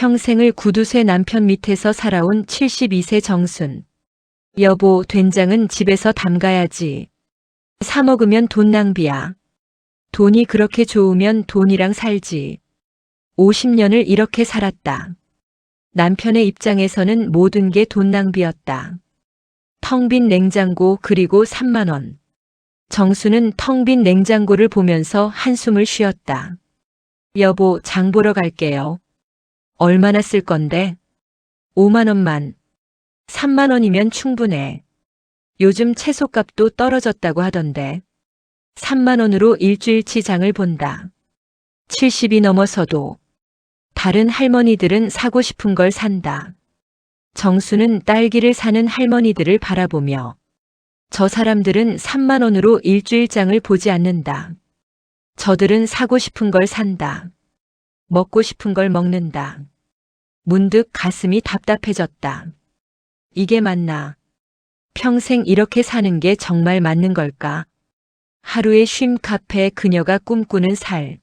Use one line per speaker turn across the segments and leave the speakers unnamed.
평생을 구두쇠 남편 밑에서 살아온 72세 정순. 여보, 된장은 집에서 담가야지. 사 먹으면 돈 낭비야. 돈이 그렇게 좋으면 돈이랑 살지. 50년을 이렇게 살았다. 남편의 입장에서는 모든 게 돈 낭비였다. 텅 빈 냉장고 그리고 3만 원. 정수는 텅 빈 냉장고를 보면서 한숨을 쉬었다. 여보, 장 보러 갈게요. 얼마나 쓸 건데? 5만 원만. 3만 원이면 충분해. 요즘 채소값도 떨어졌다고 하던데. 3만 원으로 일주일치 장을 본다. 70이 넘어서도 다른 할머니들은 사고 싶은 걸 산다. 정수는 딸기를 사는 할머니들을 바라보며 저 사람들은 3만 원으로 일주일장을 보지 않는다. 저들은 사고 싶은 걸 산다. 먹고 싶은 걸 먹는다. 문득 가슴이 답답해졌다. 이게 맞나? 평생 이렇게 사는 게 정말 맞는 걸까? 하루의 쉼 카페 그녀가 꿈꾸는 살.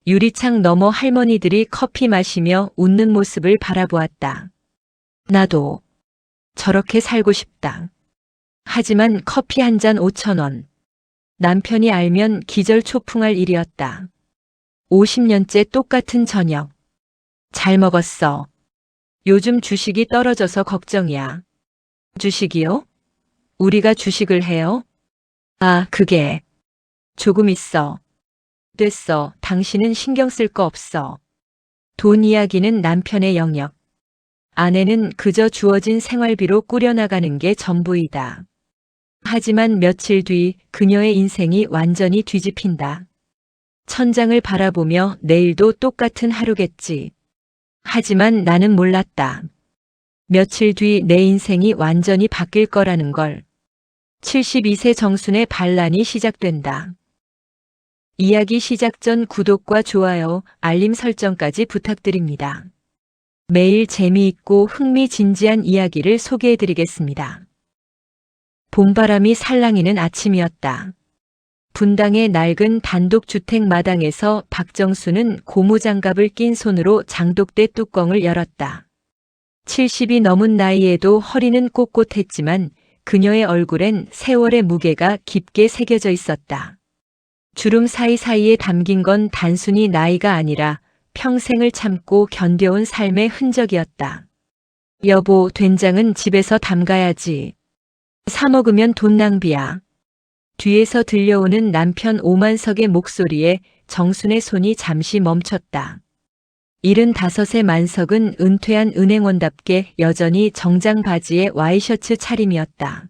유리창 너머 할머니들이 커피 마시며 웃는 모습을 바라보았다. 나도 저렇게 살고 싶다. 하지만 커피 한 잔 5천 원. 남편이 알면 기절초풍할 일이었다. 50년째 똑같은 저녁. 잘 먹었어. 요즘 주식이 떨어져서 걱정이야. 주식이요? 우리가 주식을 해요? 아, 그게. 조금 있어. 됐어. 당신은 신경 쓸 거 없어. 돈 이야기는 남편의 영역. 아내는 그저 주어진 생활비로 꾸려나가는 게 전부이다. 하지만 며칠 뒤 그녀의 인생이 완전히 뒤집힌다. 천장을 바라보며 내일도 똑같은 하루겠지. 하지만 나는 몰랐다. 며칠 뒤 내 인생이 완전히 바뀔 거라는 걸. 72세 정순의 반란이 시작된다. 이야기 시작 전 구독과 좋아요, 알림 설정까지 부탁드립니다. 매일 재미있고 흥미진지한 이야기를 소개해드리겠습니다. 봄바람이 살랑이는 아침이었다. 분당의 낡은 단독주택 마당에서 박정수는 고무장갑을 낀 손으로 장독대 뚜껑을 열었다. 70이 넘은 나이에도 허리는 꼿꼿했지만 그녀의 얼굴엔 세월의 무게가 깊게 새겨져 있었다. 주름 사이사이에 담긴 건 단순히 나이가 아니라 평생을 참고 견뎌온 삶의 흔적이었다. 여보, 된장은 집에서 담가야지. 사 먹으면 돈 낭비야. 뒤에서 들려오는 남편 오만석의 목소리에 정순의 손이 잠시 멈췄다. 75의 만석은 은퇴한 은행원답게 여전히 정장 바지에 와이셔츠 차림이었다.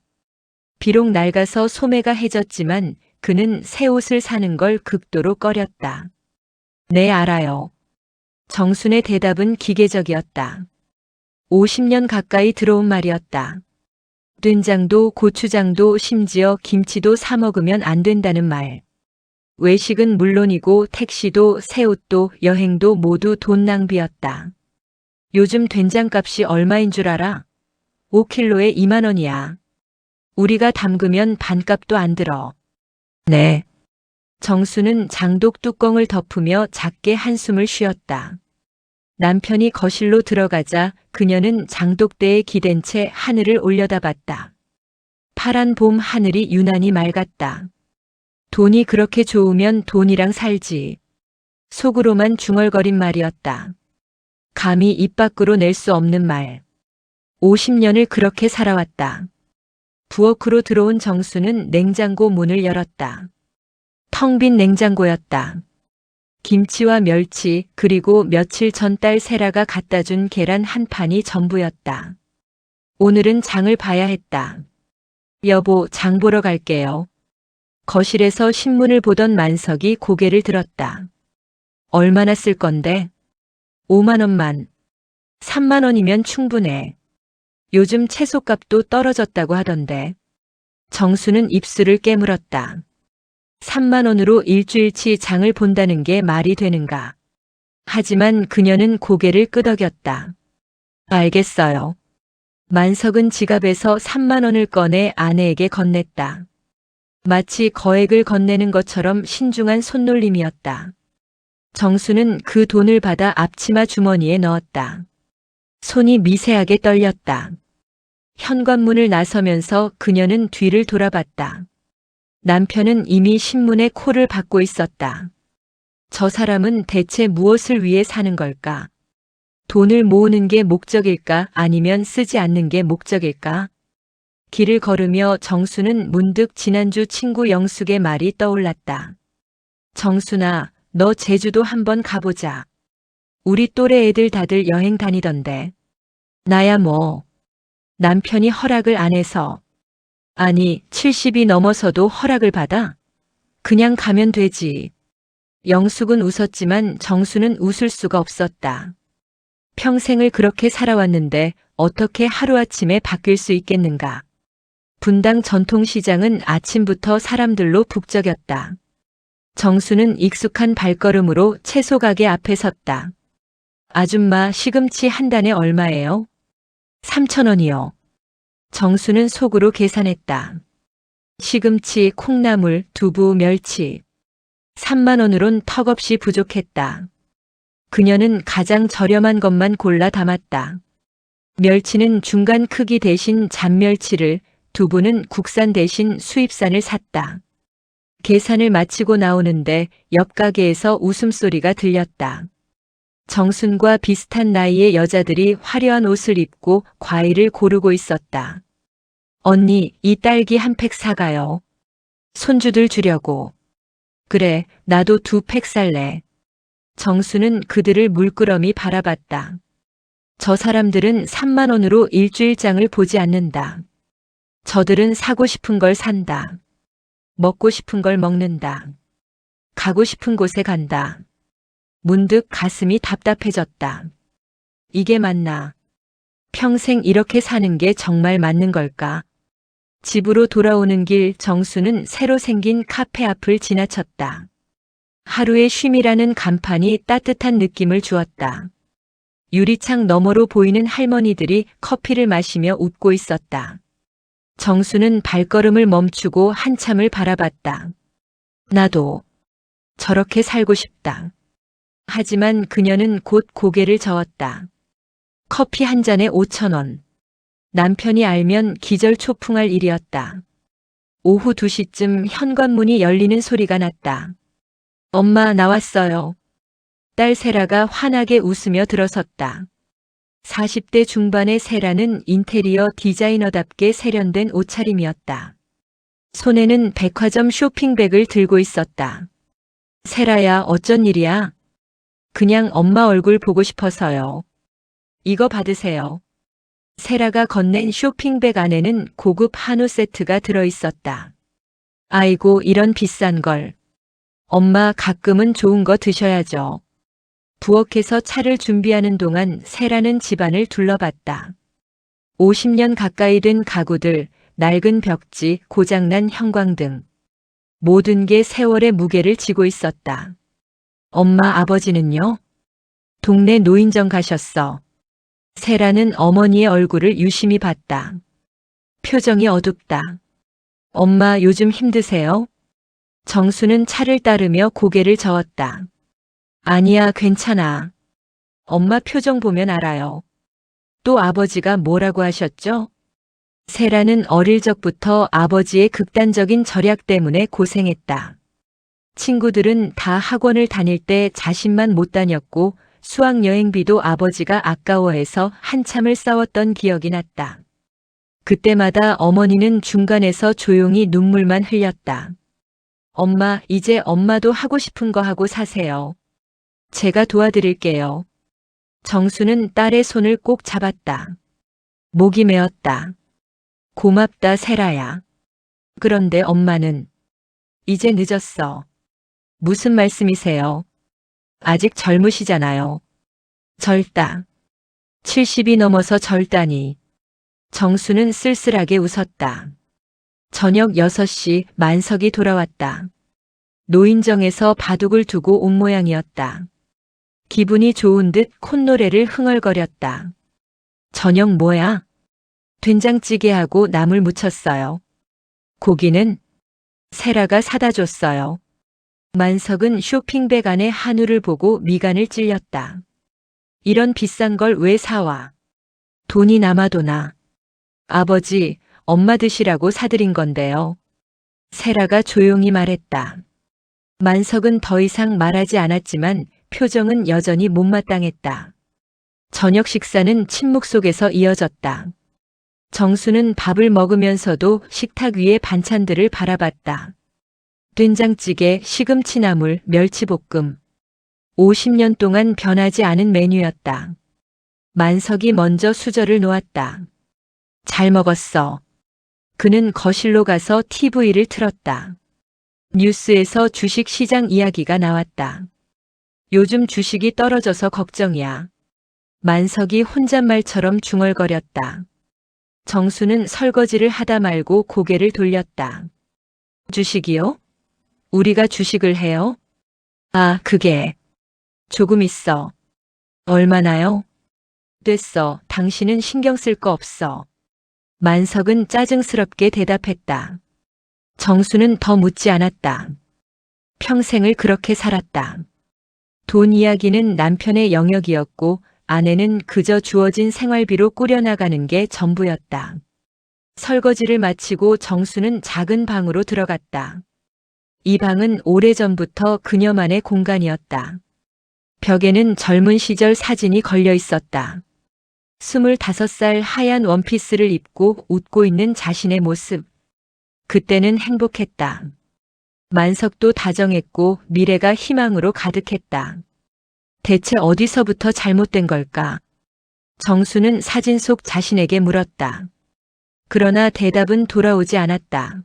비록 낡아서 소매가 해졌지만 그는 새 옷을 사는 걸 극도로 꺼렸다. 네, 알아요. 정순의 대답은 기계적이었다. 50년 가까이 들어온 말이었다. 된장도 고추장도 심지어 김치도 사 먹으면 안 된다는 말. 외식은 물론이고 택시도 새 옷도 여행도 모두 돈 낭비였다. 요즘 된장값이 얼마인 줄 알아? 5kg에 2만 원이야. 우리가 담그면 반값도 안 들어. 네. 정수는 장독 뚜껑을 덮으며 작게 한숨을 쉬었다. 남편이 거실로 들어가자 그녀는 장독대에 기댄 채 하늘을 올려다봤다. 파란 봄 하늘이 유난히 맑았다. 돈이 그렇게 좋으면 돈이랑 살지. 속으로만 중얼거린 말이었다. 감히 입 밖으로 낼 수 없는 말. 50년을 그렇게 살아왔다. 부엌으로 들어온 정수는 냉장고 문을 열었다. 텅 빈 냉장고였다. 김치와 멸치 그리고 며칠 전 딸 세라가 갖다 준 계란 한 판이 전부였다. 오늘은 장을 봐야 했다. 여보, 장 보러 갈게요. 거실에서 신문을 보던 만석이 고개를 들었다. 얼마나 쓸 건데? 5만 원만. 3만 원이면 충분해. 요즘 채소값도 떨어졌다고 하던데. 정수는 입술을 깨물었다. 3만 원으로 일주일치 장을 본다는 게 말이 되는가. 하지만 그녀는 고개를 끄덕였다. 알겠어요. 만석은 지갑에서 3만 원을 꺼내 아내에게 건넸다. 마치 거액을 건네는 것처럼 신중한 손놀림이었다. 정수는 그 돈을 받아 앞치마 주머니에 넣었다. 손이 미세하게 떨렸다. 현관문을 나서면서 그녀는 뒤를 돌아봤다. 남편은 이미 신문에 코를 박고 있었다. 저 사람은 대체 무엇을 위해 사는 걸까? 돈을 모으는 게 목적일까? 아니면 쓰지 않는 게 목적일까? 길을 걸으며 정수는 문득 지난주 친구 영숙의 말이 떠올랐다. 정순아, 너 제주도 한번 가보자. 우리 또래 애들 다들 여행 다니던데. 나야 뭐. 남편이 허락을 안 해서. 아니, 70이 넘어서도 허락을 받아? 그냥 가면 되지. 영숙은 웃었지만 정수는 웃을 수가 없었다. 평생을 그렇게 살아왔는데 어떻게 하루아침에 바뀔 수 있겠는가. 분당 전통시장은 아침부터 사람들로 북적였다. 정수는 익숙한 발걸음으로 채소 가게 앞에 섰다. 아줌마, 시금치 한 단에 얼마예요? 3,000원이요. 정수는 속으로 계산했다. 시금치, 콩나물, 두부, 멸치. 3만 원으론 턱없이 부족했다. 그녀는 가장 저렴한 것만 골라 담았다. 멸치는 중간 크기 대신 잔멸치를, 두부는 국산 대신 수입산을 샀다. 계산을 마치고 나오는데 옆 가게에서 웃음소리가 들렸다. 정순과 비슷한 나이의 여자들이 화려한 옷을 입고 과일을 고르고 있었다. 언니, 이 딸기 한 팩 사가요. 손주들 주려고. 그래, 나도 2팩 살래. 정수는 그들을 물끄러미 바라봤다. 저 사람들은 3만 원으로 일주일장을 보지 않는다. 저들은 사고 싶은 걸 산다. 먹고 싶은 걸 먹는다. 가고 싶은 곳에 간다. 문득 가슴이 답답해졌다. 이게 맞나? 평생 이렇게 사는 게 정말 맞는 걸까? 집으로 돌아오는 길 정수는 새로 생긴 카페 앞을 지나쳤다. 하루의 쉼이라는 간판이 따뜻한 느낌을 주었다. 유리창 너머로 보이는 할머니들이 커피를 마시며 웃고 있었다. 정수는 발걸음을 멈추고 한참을 바라봤다. 나도 저렇게 살고 싶다. 하지만 그녀는 곧 고개를 저었다. 커피 한 잔에 5,000원. 남편이 알면 기절초풍할 일이었다. 오후 2시쯤 현관문이 열리는 소리가 났다. 엄마, 나왔어요. 딸 세라가 환하게 웃으며 들어섰다. 40대 중반의 세라는 인테리어 디자이너답게 세련된 옷차림이었다. 손에는 백화점 쇼핑백을 들고 있었다. 세라야, 어쩐 일이야? 그냥 엄마 얼굴 보고 싶어서요. 이거 받으세요. 세라가 건넨 쇼핑백 안에는 고급 한우 세트가 들어있었다. 아이고, 이런 비싼 걸. 엄마, 가끔은 좋은 거 드셔야죠. 부엌에서 차를 준비하는 동안 세라는 집안을 둘러봤다. 50년 가까이 된 가구들, 낡은 벽지, 고장난 형광등. 모든 게 세월의 무게를 지고 있었다. 엄마, 아버지는요? 동네 노인정 가셨어. 세라는 어머니의 얼굴을 유심히 봤다. 표정이 어둡다. 엄마, 요즘 힘드세요? 정수는 차를 따르며 고개를 저었다. 아니야, 괜찮아. 엄마 표정 보면 알아요. 또 아버지가 뭐라고 하셨죠? 세라는 어릴 적부터 아버지의 극단적인 절약 때문에 고생했다. 친구들은 다 학원을 다닐 때 자신만 못 다녔고 수학여행비도 아버지가 아까워해서 한참을 싸웠던 기억이 났다. 그때마다 어머니는 중간에서 조용히 눈물만 흘렸다. 엄마, 이제 엄마도 하고 싶은 거 하고 사세요. 제가 도와드릴게요. 정수는 딸의 손을 꼭 잡았다. 목이 메었다. 고맙다, 세라야. 그런데 엄마는 이제 늦었어. 무슨 말씀이세요? 아직 젊으시잖아요. 젊다. 70이 넘어서 젊다니. 정수는 쓸쓸하게 웃었다. 저녁 6시 만석이 돌아왔다. 노인정에서 바둑을 두고 온 모양이었다. 기분이 좋은 듯 콧노래를 흥얼거렸다. 저녁 뭐야? 된장찌개하고 나물 무쳤어요. 고기는 세라가 사다 줬어요. 만석은 쇼핑백 안에 한우를 보고 미간을 찔렸다. 이런 비싼 걸 왜 사와? 돈이 남아도나. 아버지, 엄마 드시라고 사드린 건데요. 세라가 조용히 말했다. 만석은 더 이상 말하지 않았지만 표정은 여전히 못마땅했다. 저녁 식사는 침묵 속에서 이어졌다. 정수는 밥을 먹으면서도 식탁 위의 반찬들을 바라봤다. 된장찌개, 시금치나물, 멸치볶음. 50년 동안 변하지 않은 메뉴였다. 만석이 먼저 수저를 놓았다. 잘 먹었어. 그는 거실로 가서 TV를 틀었다. 뉴스에서 주식 시장 이야기가 나왔다. 요즘 주식이 떨어져서 걱정이야. 만석이 혼잣말처럼 중얼거렸다. 정수는 설거지를 하다 말고 고개를 돌렸다. 주식이요? 우리가 주식을 해요? 아, 그게. 조금 있어. 얼마나요? 됐어. 당신은 신경 쓸 거 없어. 만석은 짜증스럽게 대답했다. 정수는 더 묻지 않았다. 평생을 그렇게 살았다. 돈 이야기는 남편의 영역이었고 아내는 그저 주어진 생활비로 꾸려나가는 게 전부였다. 설거지를 마치고 정수는 작은 방으로 들어갔다. 이 방은 오래전부터 그녀만의 공간이었다. 벽에는 젊은 시절 사진이 걸려 있었다. 25살 하얀 원피스를 입고 웃고 있는 자신의 모습. 그때는 행복했다. 만석도 다정했고 미래가 희망으로 가득했다. 대체 어디서부터 잘못된 걸까? 정수는 사진 속 자신에게 물었다. 그러나 대답은 돌아오지 않았다.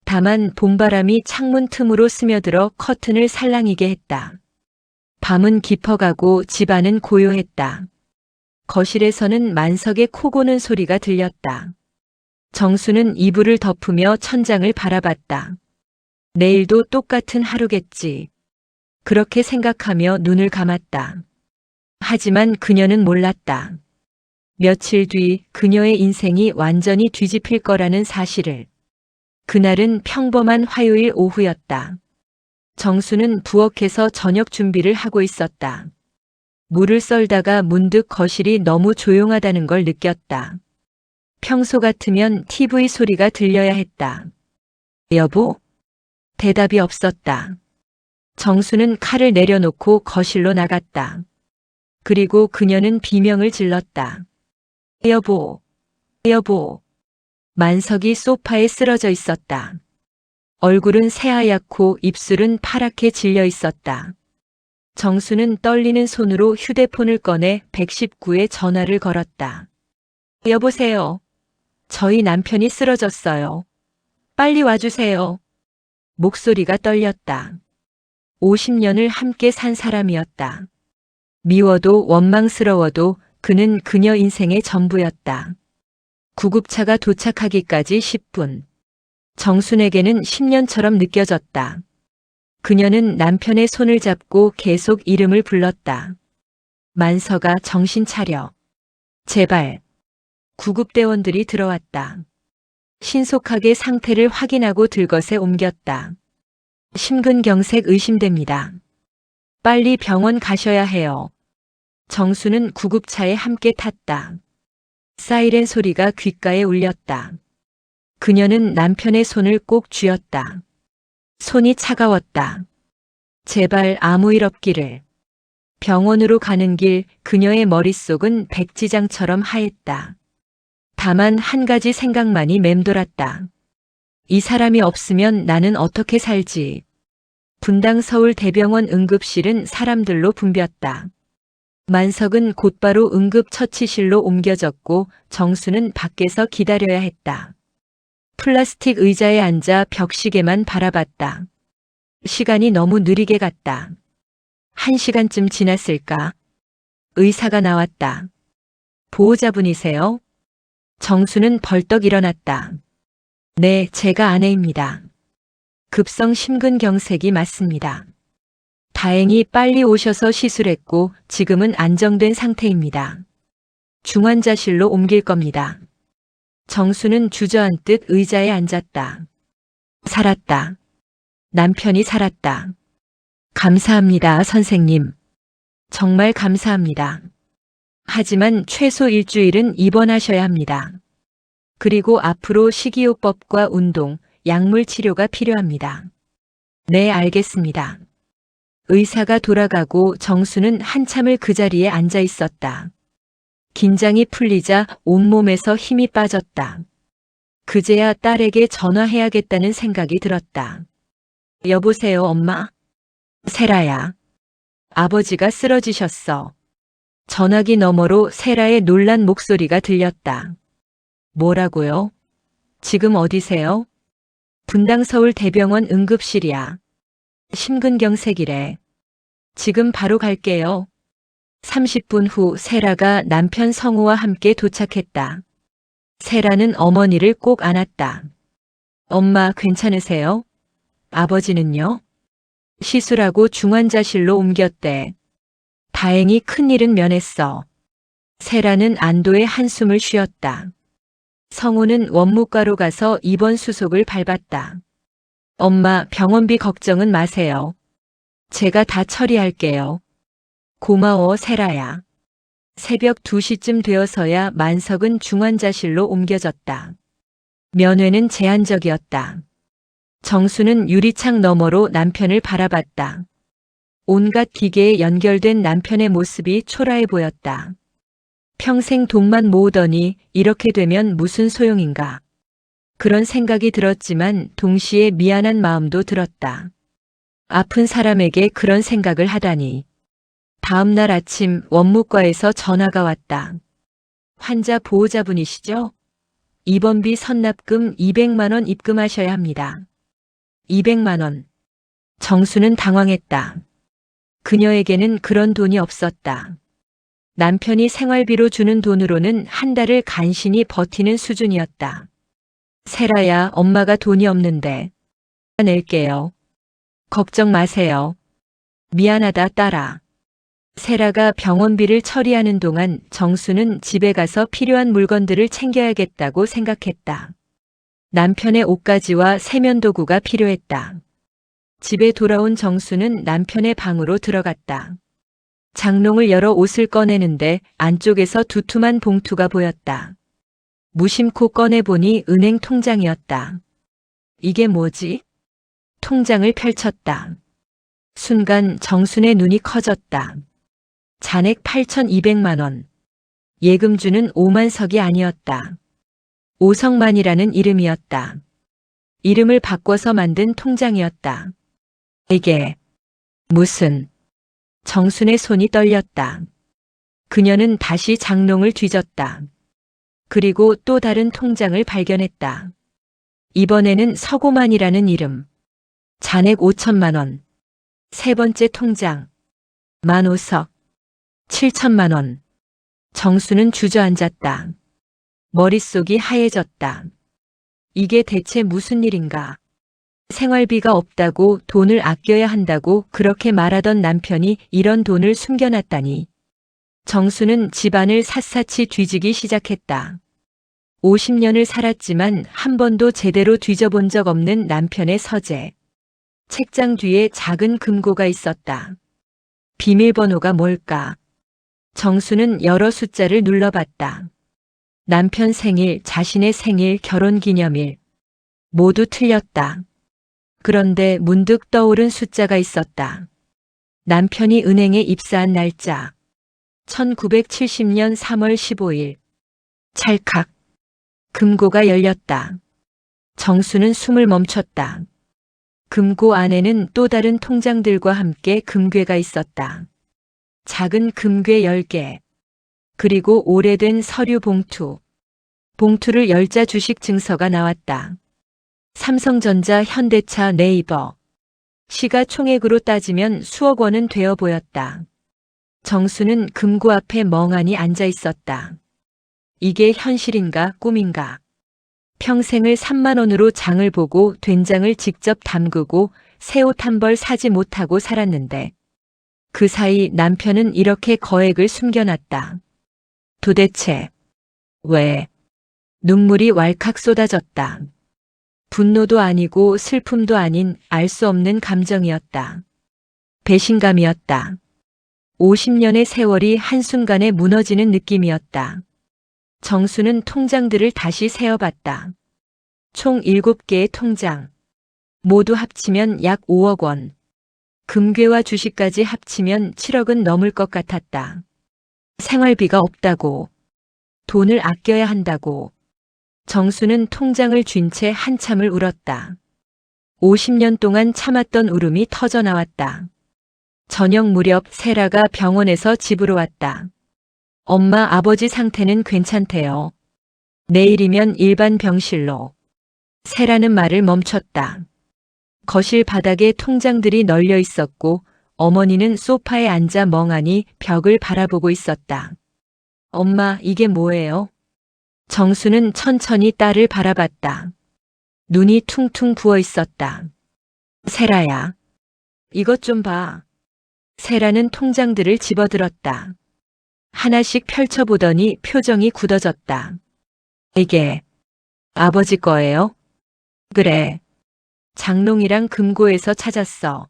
다만 봄바람이 창문 틈으로 스며들어 커튼을 살랑이게 했다. 밤은 깊어가고 집안은 고요했다. 거실에서는 만석의 코 고는 소리가 들렸다. 정수는 이불을 덮으며 천장을 바라봤다. 내일도 똑같은 하루겠지. 그렇게 생각하며 눈을 감았다. 하지만 그녀는 몰랐다. 며칠 뒤 그녀의 인생이 완전히 뒤집힐 거라는 사실을. 그날은 평범한 화요일 오후였다. 정수는 부엌에서 저녁 준비를 하고 있었다. 물을 썰다가 문득 거실이 너무 조용하다는 걸 느꼈다. 평소 같으면 TV 소리가 들려야 했다. 여보? 대답이 없었다. 정수는 칼을 내려놓고 거실로 나갔다. 그리고 그녀는 비명을 질렀다. 여보, 여보. 만석이 소파에 쓰러져 있었다. 얼굴은 새하얗고 입술은 파랗게 질려 있었다. 정수는 떨리는 손으로 휴대폰을 꺼내 119에 전화를 걸었다. 여보세요. 저희 남편이 쓰러졌어요. 빨리 와주세요. 목소리가 떨렸다. 50년을 함께 산 사람이었다. 미워도 원망스러워도 그는 그녀 인생의 전부였다. 구급차가 도착하기까지 10분. 정순에게는 10년처럼 느껴졌다. 그녀는 남편의 손을 잡고 계속 이름을 불렀다. 만석아, 정신 차려. 제발. 구급대원들이 들어왔다. 신속하게 상태를 확인하고 들것에 옮겼다. 심근경색 의심됩니다. 빨리 병원 가셔야 해요. 정수는 구급차에 함께 탔다. 사이렌 소리가 귓가에 울렸다. 그녀는 남편의 손을 꼭 쥐었다. 손이 차가웠다. 제발 아무 일 없기를. 병원으로 가는 길 그녀의 머릿속은 백지장처럼 하했다. 다만 한 가지 생각만이 맴돌았다. 이 사람이 없으면 나는 어떻게 살지. 분당 서울대병원 응급실은 사람들로 붐볐다. 만석은 곧바로 응급처치실로 옮겨졌고 정수는 밖에서 기다려야 했다. 플라스틱 의자에 앉아 벽시계만 바라봤다. 시간이 너무 느리게 갔다. 1시간쯤 지났을까? 의사가 나왔다. 보호자분이세요? 정수는 벌떡 일어났다. 네, 제가 아내입니다. 급성 심근경색이 맞습니다. 다행히 빨리 오셔서 시술했고 지금은 안정된 상태입니다. 중환자실로 옮길 겁니다. 정수는 주저앉듯 의자에 앉았다. 살았다. 남편이 살았다. 감사합니다, 선생님. 정말 감사합니다. 하지만 최소 일주일은 입원하셔야 합니다. 그리고 앞으로 식이요법과 운동, 약물 치료가 필요합니다. 네, 알겠습니다. 의사가 돌아가고 정수는 한참을 그 자리에 앉아 있었다. 긴장이 풀리자 온몸에서 힘이 빠졌다. 그제야 딸에게 전화해야겠다는 생각이 들었다. 여보세요, 엄마? 세라야. 아버지가 쓰러지셨어. 전화기 너머로 세라의 놀란 목소리가 들렸다. 뭐라고요? 지금 어디세요? 분당 서울대병원 응급실이야. 심근경색이래. 지금 바로 갈게요. 30분 후 세라가 남편 성우와 함께 도착했다. 세라는 어머니를 꼭 안았다. 엄마 괜찮으세요? 아버지는요? 시술하고 중환자실로 옮겼대. 다행히 큰일은 면했어. 세라는 안도의 한숨을 쉬었다. 성우는 원무과로 가서 입원 수속을 밟았다. 엄마, 병원비 걱정은 마세요. 제가 다 처리할게요. 고마워, 세라야. 새벽 2시쯤 되어서야 만석은 중환자실로 옮겨졌다. 면회는 제한적이었다. 정수는 유리창 너머로 남편을 바라봤다. 온갖 기계에 연결된 남편의 모습이 초라해 보였다. 평생 돈만 모으더니 이렇게 되면 무슨 소용인가. 그런 생각이 들었지만 동시에 미안한 마음도 들었다. 아픈 사람에게 그런 생각을 하다니. 다음 날 아침 원무과에서 전화가 왔다. 환자 보호자분이시죠? 입원비 선납금 200만 원 입금하셔야 합니다. 200만 원. 정수는 당황했다. 그녀에게는 그런 돈이 없었다. 남편이 생활비로 주는 돈으로는 한 달을 간신히 버티는 수준이었다. 세라야, 엄마가 돈이 없는데. 낼게요. 걱정 마세요. 미안하다, 딸아. 세라가 병원비를 처리하는 동안 정수는 집에 가서 필요한 물건들을 챙겨야겠다고 생각했다. 남편의 옷가지와 세면도구가 필요했다. 집에 돌아온 정수는 남편의 방으로 들어갔다. 장롱을 열어 옷을 꺼내는데 안쪽에서 두툼한 봉투가 보였다. 무심코 꺼내보니 은행 통장이었다. 이게 뭐지? 통장을 펼쳤다. 순간 정순의 눈이 커졌다. 잔액 8,200만 원. 예금주는 오만석이 아니었다. 오성만이라는 이름이었다. 이름을 바꿔서 만든 통장이었다. 이게 무슨... 정순의 손이 떨렸다. 그녀는 다시 장롱을 뒤졌다. 그리고 또 다른 통장을 발견했다. 이번에는 서고만이라는 이름. 잔액 5천만 원. 세 번째 통장. 만오석. 7천만 원. 정수는 주저앉았다. 머릿속이 하얘졌다. 이게 대체 무슨 일인가? 생활비가 없다고 돈을 아껴야 한다고 그렇게 말하던 남편이 이런 돈을 숨겨놨다니. 정수는 집안을 샅샅이 뒤지기 시작했다. 50년을 살았지만 한 번도 제대로 뒤져본 적 없는 남편의 서재. 책장 뒤에 작은 금고가 있었다. 비밀번호가 뭘까? 정수는 여러 숫자를 눌러봤다. 남편 생일, 자신의 생일, 결혼기념일. 모두 틀렸다. 그런데 문득 떠오른 숫자가 있었다. 남편이 은행에 입사한 날짜. 1970년 3월 15일. 찰칵. 금고가 열렸다. 정수는 숨을 멈췄다. 금고 안에는 또 다른 통장들과 함께 금괴가 있었다. 작은 금괴 10개. 그리고 오래된 서류 봉투. 봉투를 열자 주식 증서가 나왔다. 삼성전자, 현대차, 네이버. 시가총액으로 따지면 수억 원은 되어 보였다. 정수는 금고 앞에 멍하니 앉아 있었다. 이게 현실인가 꿈인가? 평생을 3만 원으로 장을 보고 된장을 직접 담그고 새 옷 한 벌 사지 못하고 살았는데 그 사이 남편은 이렇게 거액을 숨겨놨다. 도대체 왜? 눈물이 왈칵 쏟아졌다. 분노도 아니고 슬픔도 아닌 알 수 없는 감정이었다. 배신감이었다. 50년의 세월이 한순간에 무너지는 느낌이었다. 정수는 통장들을 다시 세어봤다. 총 7개의 통장. 모두 합치면 약 5억 원. 금괴와 주식까지 합치면 7억은 넘을 것 같았다. 생활비가 없다고. 돈을 아껴야 한다고. 정수는 통장을 쥔 채 한참을 울었다. 50년 동안 참았던 울음이 터져 나왔다. 저녁 무렵 세라가 병원에서 집으로 왔다. 엄마, 아버지 상태는 괜찮대요. 내일이면 일반 병실로. 세라는 말을 멈췄다. 거실 바닥에 통장들이 널려 있었고 어머니는 소파에 앉아 멍하니 벽을 바라보고 있었다. 엄마, 이게 뭐예요? 정수는 천천히 딸을 바라봤다. 눈이 퉁퉁 부어 있었다. 세라야, 이것 좀 봐. 세라는 통장들을 집어들었다. 하나씩 펼쳐보더니 표정이 굳어졌다. 이게 아버지 거예요? 그래. 장롱이랑 금고에서 찾았어.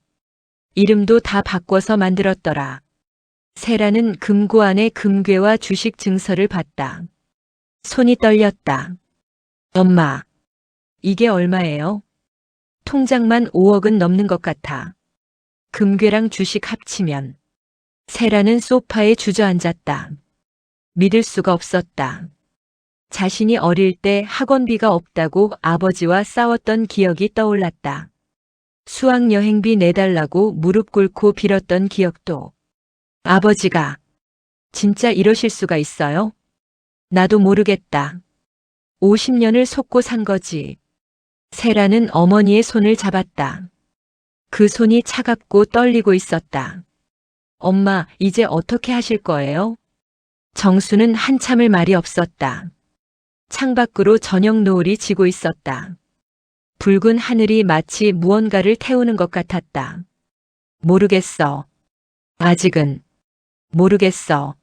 이름도 다 바꿔서 만들었더라. 세라는 금고 안에 금괴와 주식 증서를 봤다. 손이 떨렸다. 엄마, 이게 얼마예요? 통장만 5억은 넘는 것 같아. 금괴랑 주식 합치면. 세라는 소파에 주저앉았다. 믿을 수가 없었다. 자신이 어릴 때 학원비가 없다고 아버지와 싸웠던 기억이 떠올랐다. 수학여행비 내달라고 무릎 꿇고 빌었던 기억도. 아버지가 진짜 이러실 수가 있어요? 나도 모르겠다. 50년을 속고 산 거지. 세라는 어머니의 손을 잡았다. 그 손이 차갑고 떨리고 있었다. 엄마, 이제 어떻게 하실 거예요? 정수는 한참을 말이 없었다. 창밖으로 저녁 노을이 지고 있었다. 붉은 하늘이 마치 무언가를 태우는 것 같았다. 모르겠어. 아직은 모르겠어.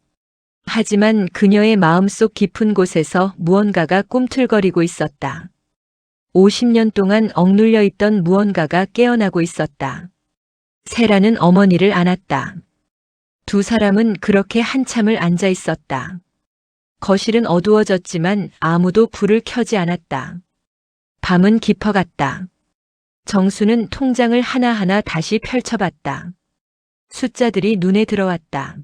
하지만 그녀의 마음속 깊은 곳에서 무언가가 꿈틀거리고 있었다. 50년 동안 억눌려 있던 무언가가 깨어나고 있었다. 세라는 어머니를 안았다. 두 사람은 그렇게 한참을 앉아 있었다. 거실은 어두워졌지만 아무도 불을 켜지 않았다. 밤은 깊어갔다. 정수는 통장을 하나하나 다시 펼쳐봤다. 숫자들이 눈에 들어왔다.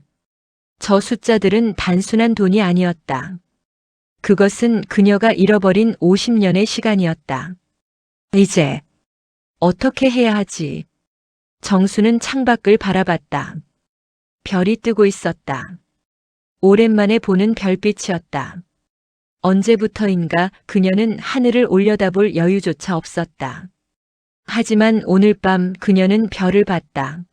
저 숫자들은 단순한 돈이 아니었다. 그것은 그녀가 잃어버린 50년의 시간이었다. 이제 어떻게 해야 하지? 정수는 창밖을 바라봤다. 별이 뜨고 있었다. 오랜만에 보는 별빛이었다. 언제부터인가 그녀는 하늘을 올려다볼 여유조차 없었다. 하지만 오늘 밤 그녀는 별을 봤다.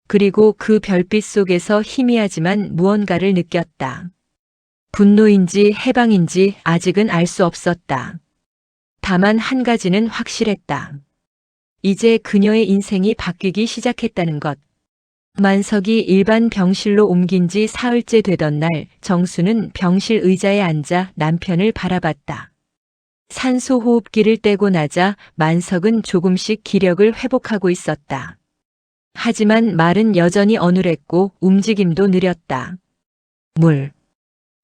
그리고 그 별빛 속에서 희미하지만 무언가를 느꼈다. 분노인지 해방인지 아직은 알 수 없었다. 다만 한 가지는 확실했다. 이제 그녀의 인생이 바뀌기 시작했다는 것. 만석이 일반 병실로 옮긴 지 사흘째 되던 날 정수는 병실 의자에 앉아 남편을 바라봤다. 산소 호흡기를 떼고 나자 만석은 조금씩 기력을 회복하고 있었다. 하지만 말은 여전히 어눌했고 움직임도 느렸다.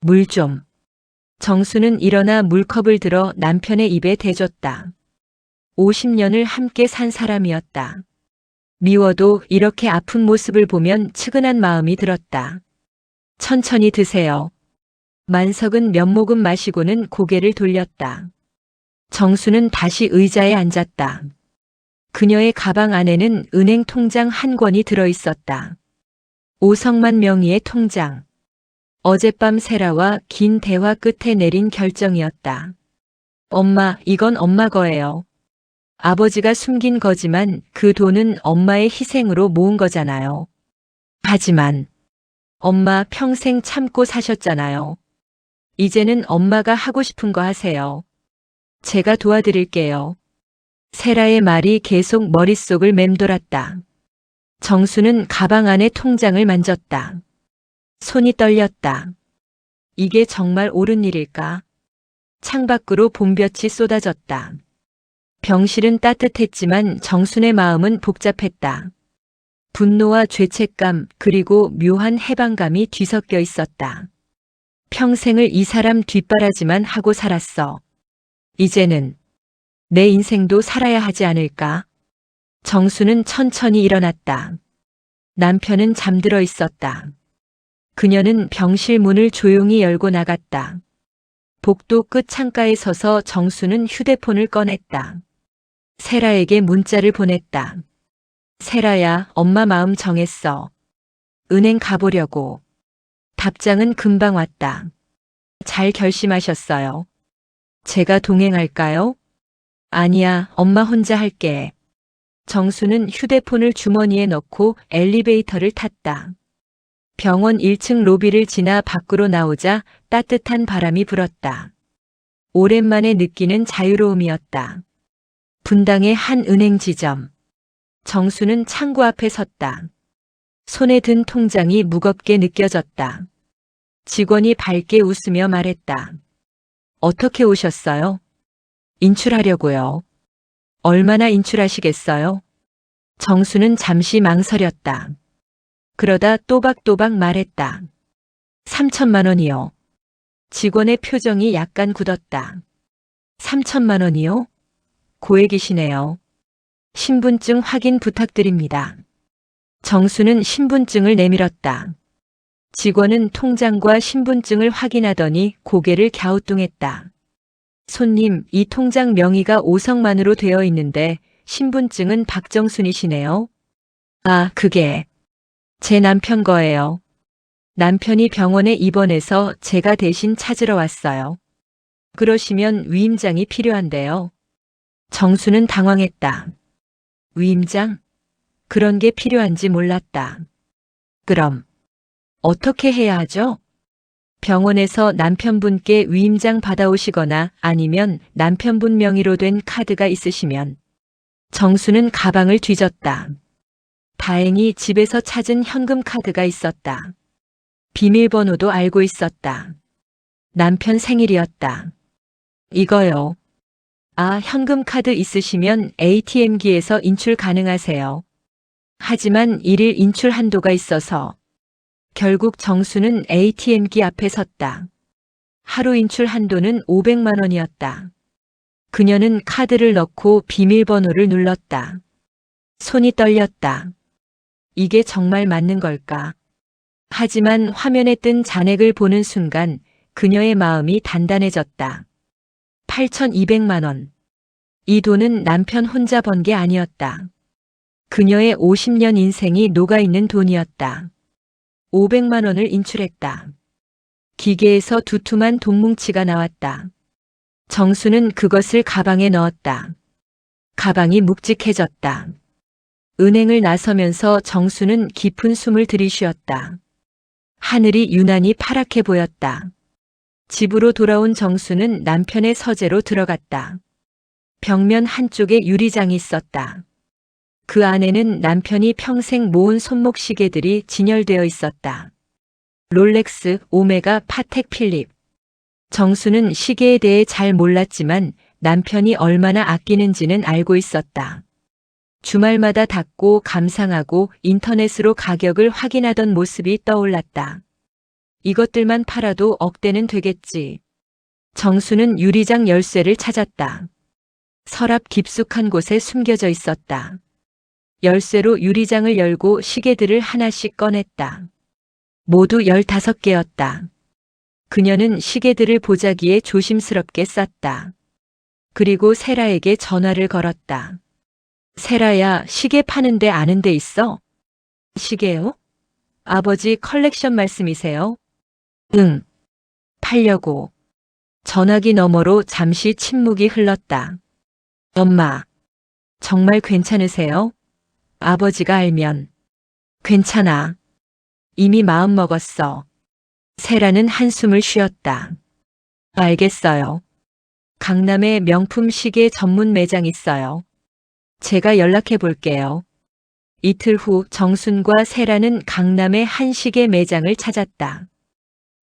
물 좀. 정수는 일어나 물컵을 들어 남편의 입에 대줬다. 50년을 함께 산 사람이었다. 미워도 이렇게 아픈 모습을 보면 측은한 마음이 들었다. 천천히 드세요. 만석은 몇 모금 마시고는 고개를 돌렸다. 정수는 다시 의자에 앉았다. 그녀의 가방 안에는 은행 통장 한 권이 들어있었다. 오성만 명의의 통장. 어젯밤 세라와 긴 대화 끝에 내린 결정이었다. 엄마, 이건 엄마 거예요. 아버지가 숨긴 거지만 그 돈은 엄마의 희생으로 모은 거잖아요. 하지만 엄마 평생 참고 사셨잖아요. 이제는 엄마가 하고 싶은 거 하세요. 제가 도와드릴게요. 세라의 말이 계속 머릿속을 맴돌았다. 정수는 가방 안의 통장을 만졌다. 손이 떨렸다. 이게 정말 옳은 일일까? 창밖으로 봄볕이 쏟아졌다. 병실은 따뜻했지만 정순의 마음은 복잡했다. 분노와 죄책감 그리고 묘한 해방감이 뒤섞여 있었다. 평생을 이 사람 뒷바라지만 하고 살았어. 이제는 내 인생도 살아야 하지 않을까? 정수는 천천히 일어났다. 남편은 잠들어 있었다. 그녀는 병실 문을 조용히 열고 나갔다. 복도 끝 창가에 서서 정수는 휴대폰을 꺼냈다. 세라에게 문자를 보냈다. 세라야, 엄마 마음 정했어. 은행 가보려고. 답장은 금방 왔다. 잘 결심하셨어요. 제가 동행할까요? 아니야, 엄마 혼자 할게. 정수는 휴대폰을 주머니에 넣고 엘리베이터를 탔다. 병원 1층 로비를 지나 밖으로 나오자 따뜻한 바람이 불었다. 오랜만에 느끼는 자유로움이었다. 분당의 한 은행 지점. 정수는 창구 앞에 섰다. 손에 든 통장이 무겁게 느껴졌다. 직원이 밝게 웃으며 말했다. 어떻게 오셨어요? 인출하려고요. 얼마나 인출하시겠어요? 정수는 잠시 망설였다. 그러다 또박또박 말했다. 3천만 원이요. 직원의 표정이 약간 굳었다. 3천만 원이요? 고액이시네요. 신분증 확인 부탁드립니다. 정수는 신분증을 내밀었다. 직원은 통장과 신분증을 확인하더니 고개를 갸우뚱했다. 손님, 이 통장 명의가 오성만으로 되어 있는데 신분증은 박정순이시네요. 아, 그게 제 남편 거예요. 남편이 병원에 입원해서 제가 대신 찾으러 왔어요. 그러시면 위임장이 필요한데요. 정수는 당황했다. 위임장? 그런 게 필요한지 몰랐다. 그럼 어떻게 해야 하죠? 병원에서 남편분께 위임장 받아오시거나 아니면 남편분 명의로 된 카드가 있으시면. 정수는 가방을 뒤졌다. 다행히 집에서 찾은 현금 카드가 있었다. 비밀번호도 알고 있었다. 남편 생일이었다. 이거요. 아, 현금 카드 있으시면 ATM기에서 인출 가능하세요. 하지만 일일 인출 한도가 있어서 결국 정수는 ATM기 앞에 섰다. 하루 인출 한도는 500만 원이었다. 그녀는 카드를 넣고 비밀번호를 눌렀다. 손이 떨렸다. 이게 정말 맞는 걸까? 하지만 화면에 뜬 잔액을 보는 순간 그녀의 마음이 단단해졌다. 8,200만 원. 이 돈은 남편 혼자 번 게 아니었다. 그녀의 50년 인생이 녹아있는 돈이었다. 500만 원을 인출했다. 기계에서 두툼한 돈뭉치가 나왔다. 정수는 그것을 가방에 넣었다. 가방이 묵직해졌다. 은행을 나서면서 정수는 깊은 숨을 들이쉬었다. 하늘이 유난히 파랗게 보였다. 집으로 돌아온 정수는 남편의 서재로 들어갔다. 벽면 한쪽에 유리장이 있었다. 그 안에는 남편이 평생 모은 손목 시계들이 진열되어 있었다. 롤렉스, 오메가, 파텍 필립. 정수는 시계에 대해 잘 몰랐지만 남편이 얼마나 아끼는지는 알고 있었다. 주말마다 닫고 감상하고 인터넷으로 가격을 확인하던 모습이 떠올랐다. 이것들만 팔아도 억대는 되겠지. 정수는 유리장 열쇠를 찾았다. 서랍 깊숙한 곳에 숨겨져 있었다. 열쇠로 유리장을 열고 시계들을 하나씩 꺼냈다. 모두 15개였다. 그녀는 시계들을 보자기에 조심스럽게 쌌다. 그리고 세라에게 전화를 걸었다. 세라야, 시계 파는데 아는 데 있어? 시계요? 아버지 컬렉션 말씀이세요? 응. 팔려고. 전화기 너머로 잠시 침묵이 흘렀다. 엄마, 정말 괜찮으세요? 아버지가 알면. 괜찮아. 이미 마음 먹었어. 세라는 한숨을 쉬었다. 알겠어요. 강남에 명품 시계 전문 매장 있어요. 제가 연락해 볼게요. 이틀 후 정순과 세라는 강남의 한 시계 매장을 찾았다.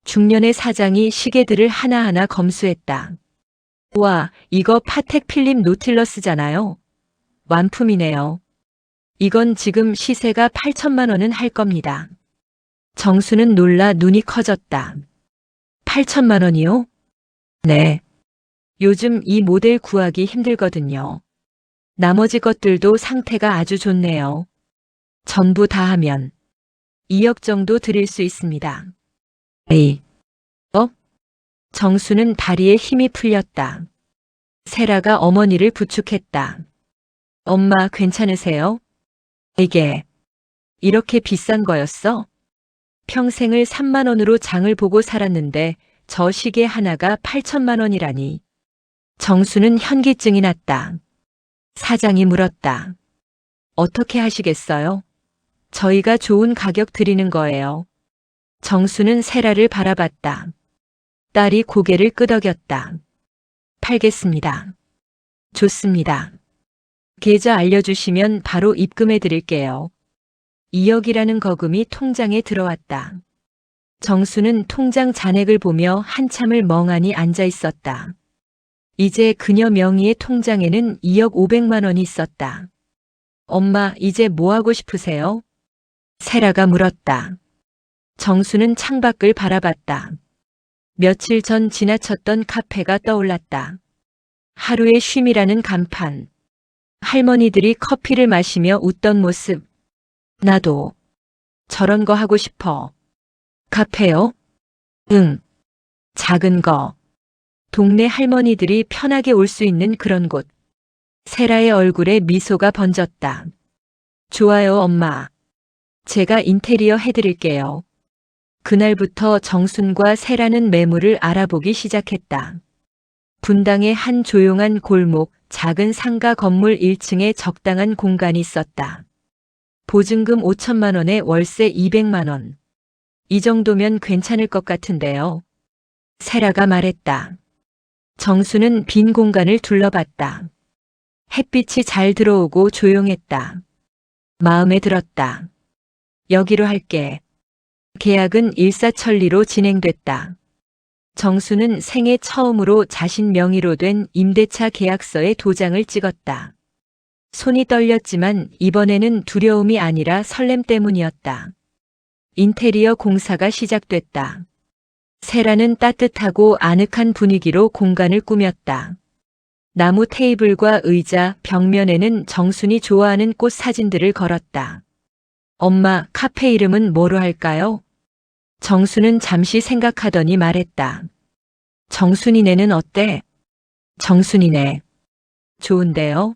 중년의 사장이 시계들을 하나하나 검수했다. 와, 이거 파텍 필립 노틸러스잖아요. 완품이네요. 이건 지금 시세가 8천만 원은 할 겁니다. 정수는 놀라 눈이 커졌다. 8천만 원이요? 네. 요즘 이 모델 구하기 힘들거든요. 나머지 것들도 상태가 아주 좋네요. 전부 다 하면 2억 정도 드릴 수 있습니다. 에이. 정수는 다리에 힘이 풀렸다. 세라가 어머니를 부축했다. 엄마 괜찮으세요? 이게 이렇게 비싼 거였어? 평생을 3만 원으로 장을 보고 살았는데 저 시계 하나가 8천만 원이라니. 정수는 현기증이 났다. 사장이 물었다. 어떻게 하시겠어요? 저희가 좋은 가격 드리는 거예요. 정수는 세라를 바라봤다. 딸이 고개를 끄덕였다. 팔겠습니다. 좋습니다. 계좌 알려주시면 바로 입금해 드릴게요. 2억이라는 거금이 통장에 들어왔다. 정수는 통장 잔액을 보며 한참을 멍하니 앉아 있었다. 이제 그녀 명의의 통장에는 2억 500만 원이 있었다. 엄마, 이제 뭐 하고 싶으세요? 세라가 물었다. 정수는 창밖을 바라봤다. 며칠 전 지나쳤던 카페가 떠올랐다. 하루의 쉼이라는 간판. 할머니들이 커피를 마시며 웃던 모습. 나도 저런 거 하고 싶어. 카페요? 응. 작은 거. 동네 할머니들이 편하게 올 수 있는 그런 곳. 세라의 얼굴에 미소가 번졌다. 좋아요, 엄마. 제가 인테리어 해드릴게요. 그날부터 정순과 세라는 매물을 알아보기 시작했다. 분당의 한 조용한 골목, 작은 상가 건물 1층에 적당한 공간이 있었다. 보증금 5천만 원에 월세 200만 원. 이 정도면 괜찮을 것 같은데요. 세라가 말했다. 정수는 빈 공간을 둘러봤다. 햇빛이 잘 들어오고 조용했다. 마음에 들었다. 여기로 할게. 계약은 일사천리로 진행됐다. 정수는 생애 처음으로 자신 명의로 된 임대차 계약서에 도장을 찍었다. 손이 떨렸지만 이번에는 두려움이 아니라 설렘 때문이었다. 인테리어 공사가 시작됐다. 세라는 따뜻하고 아늑한 분위기로 공간을 꾸몄다. 나무 테이블과 의자, 벽면에는 정순이 좋아하는 꽃 사진들을 걸었다. 엄마, 카페 이름은 뭐로 할까요? 정수는 잠시 생각하더니 말했다. 정순이네는 어때? 정순이네. 좋은데요?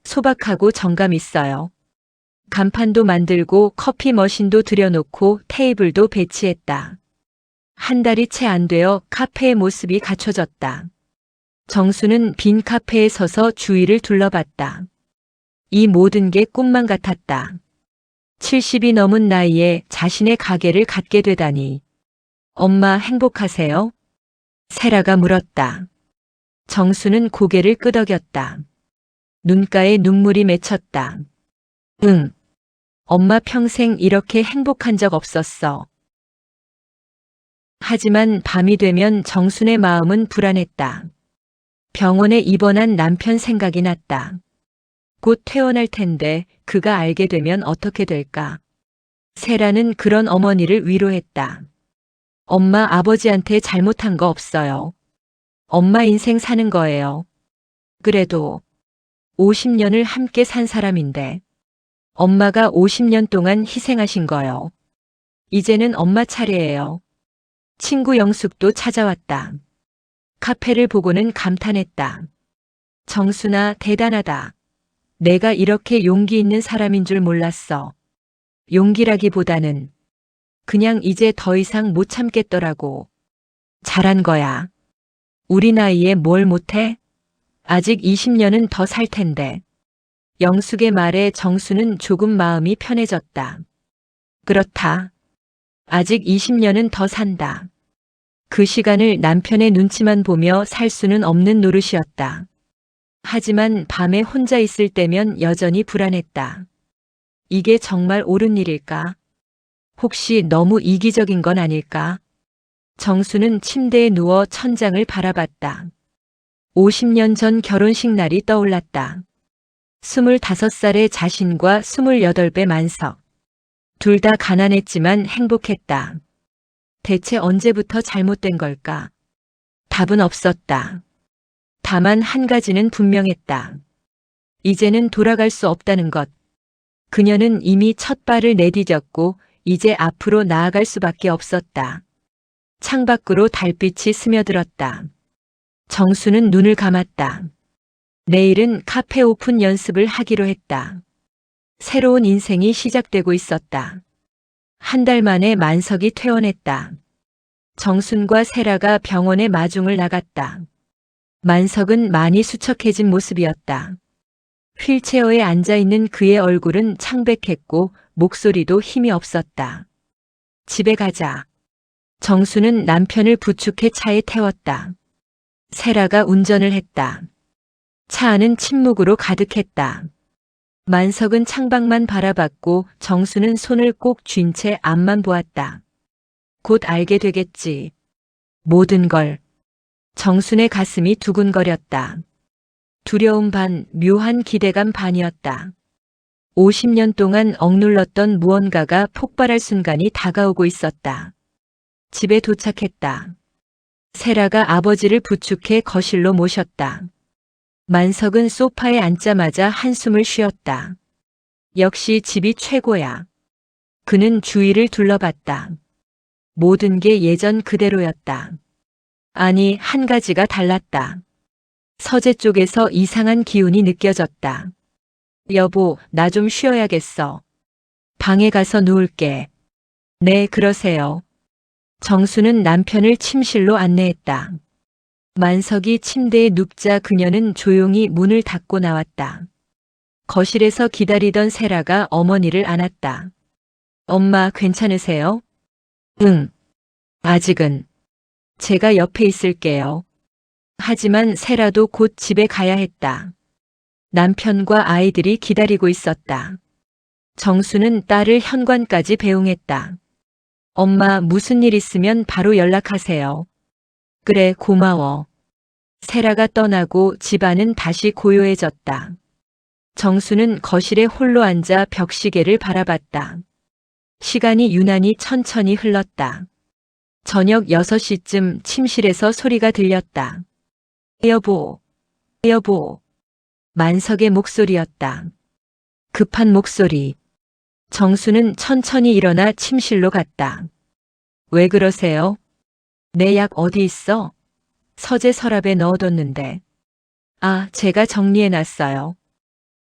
소박하고 정감 있어요. 간판도 만들고 커피 머신도 들여놓고 테이블도 배치했다. 한 달이 채 안 되어 카페의 모습이 갖춰졌다. 정수는 빈 카페에 서서 주위를 둘러봤다. 이 모든 게 꿈만 같았다. 70이 넘은 나이에 자신의 가게를 갖게 되다니. 엄마 행복하세요? 세라가 물었다. 정수는 고개를 끄덕였다. 눈가에 눈물이 맺혔다. 응. 엄마 평생 이렇게 행복한 적 없었어. 하지만 밤이 되면 정순의 마음은 불안했다. 병원에 입원한 남편 생각이 났다. 곧 퇴원할 텐데 그가 알게 되면 어떻게 될까? 세라는 그런 어머니를 위로했다. 엄마, 아버지한테 잘못한 거 없어요. 엄마 인생 사는 거예요. 그래도 50년을 함께 산 사람인데 엄마가 50년 동안 희생하신 거요. 이제는 엄마 차례예요. 친구 영숙도 찾아왔다. 카페를 보고는 감탄했다. 정순아, 대단하다. 내가 이렇게 용기 있는 사람인 줄 몰랐어. 용기라기보다는 그냥 이제 더 이상 못 참겠더라고. 잘한 거야. 우리 나이에 뭘 못해? 아직 20년은 더 살 텐데. 영숙의 말에 정수는 조금 마음이 편해졌다. 그렇다. 아직 20년은 더 산다. 그 시간을 남편의 눈치만 보며 살 수는 없는 노릇이었다. 하지만 밤에 혼자 있을 때면 여전히 불안했다. 이게 정말 옳은 일일까? 혹시 너무 이기적인 건 아닐까? 정수는 침대에 누워 천장을 바라봤다. 50년 전 결혼식 날이 떠올랐다. 25살의 자신과 28배 만석. 둘 다 가난했지만 행복했다. 대체 언제부터 잘못된 걸까? 답은 없었다. 다만 한 가지는 분명했다. 이제는 돌아갈 수 없다는 것. 그녀는 이미 첫 발을 내디뎠고 이제 앞으로 나아갈 수밖에 없었다. 창밖으로 달빛이 스며들었다. 정수는 눈을 감았다. 내일은 카페 오픈 연습을 하기로 했다. 새로운 인생이 시작되고 있었다. 한 달 만에 만석이 퇴원했다. 정순과 세라가 병원에 마중을 나갔다. 만석은 많이 수척해진 모습이었다. 휠체어에 앉아있는 그의 얼굴은 창백했고 목소리도 힘이 없었다. 집에 가자. 정수는 남편을 부축해 차에 태웠다. 세라가 운전을 했다. 차 안은 침묵으로 가득했다. 만석은 창밖만 바라봤고 정수는 손을 꼭 쥔 채 앞만 보았다. 곧 알게 되겠지. 모든 걸. 정순의 가슴이 두근거렸다. 두려움 반, 묘한 기대감 반이었다. 50년 동안 억눌렀던 무언가가 폭발할 순간이 다가오고 있었다. 집에 도착했다. 세라가 아버지를 부축해 거실로 모셨다. 만석은 소파에 앉자마자 한숨을 쉬었다. 역시 집이 최고야. 그는 주위를 둘러봤다. 모든 게 예전 그대로였다. 아니, 한 가지가 달랐다. 서재 쪽에서 이상한 기운이 느껴졌다. 여보, 나 좀 쉬어야겠어. 방에 가서 누울게. 네, 그러세요. 정수는 남편을 침실로 안내했다. 만석이 침대에 눕자 그녀는 조용히 문을 닫고 나왔다. 거실에서 기다리던 세라가 어머니를 안았다. 엄마, 괜찮으세요? 응. 아직은. 제가 옆에 있을게요. 하지만 세라도 곧 집에 가야 했다. 남편과 아이들이 기다리고 있었다. 정수는 딸을 현관까지 배웅했다. 엄마, 무슨 일 있으면 바로 연락하세요. 그래, 고마워. 세라가 떠나고 집안은 다시 고요해졌다. 정수는 거실에 홀로 앉아 벽시계를 바라봤다. 시간이 유난히 천천히 흘렀다. 저녁 6시쯤 침실에서 소리가 들렸다. 여보, 여보. 만석의 목소리였다. 급한 목소리. 정수는 천천히 일어나 침실로 갔다. 왜 그러세요? 내 약 어디 있어? 서재 서랍에 넣어뒀는데. 아, 제가 정리해놨어요.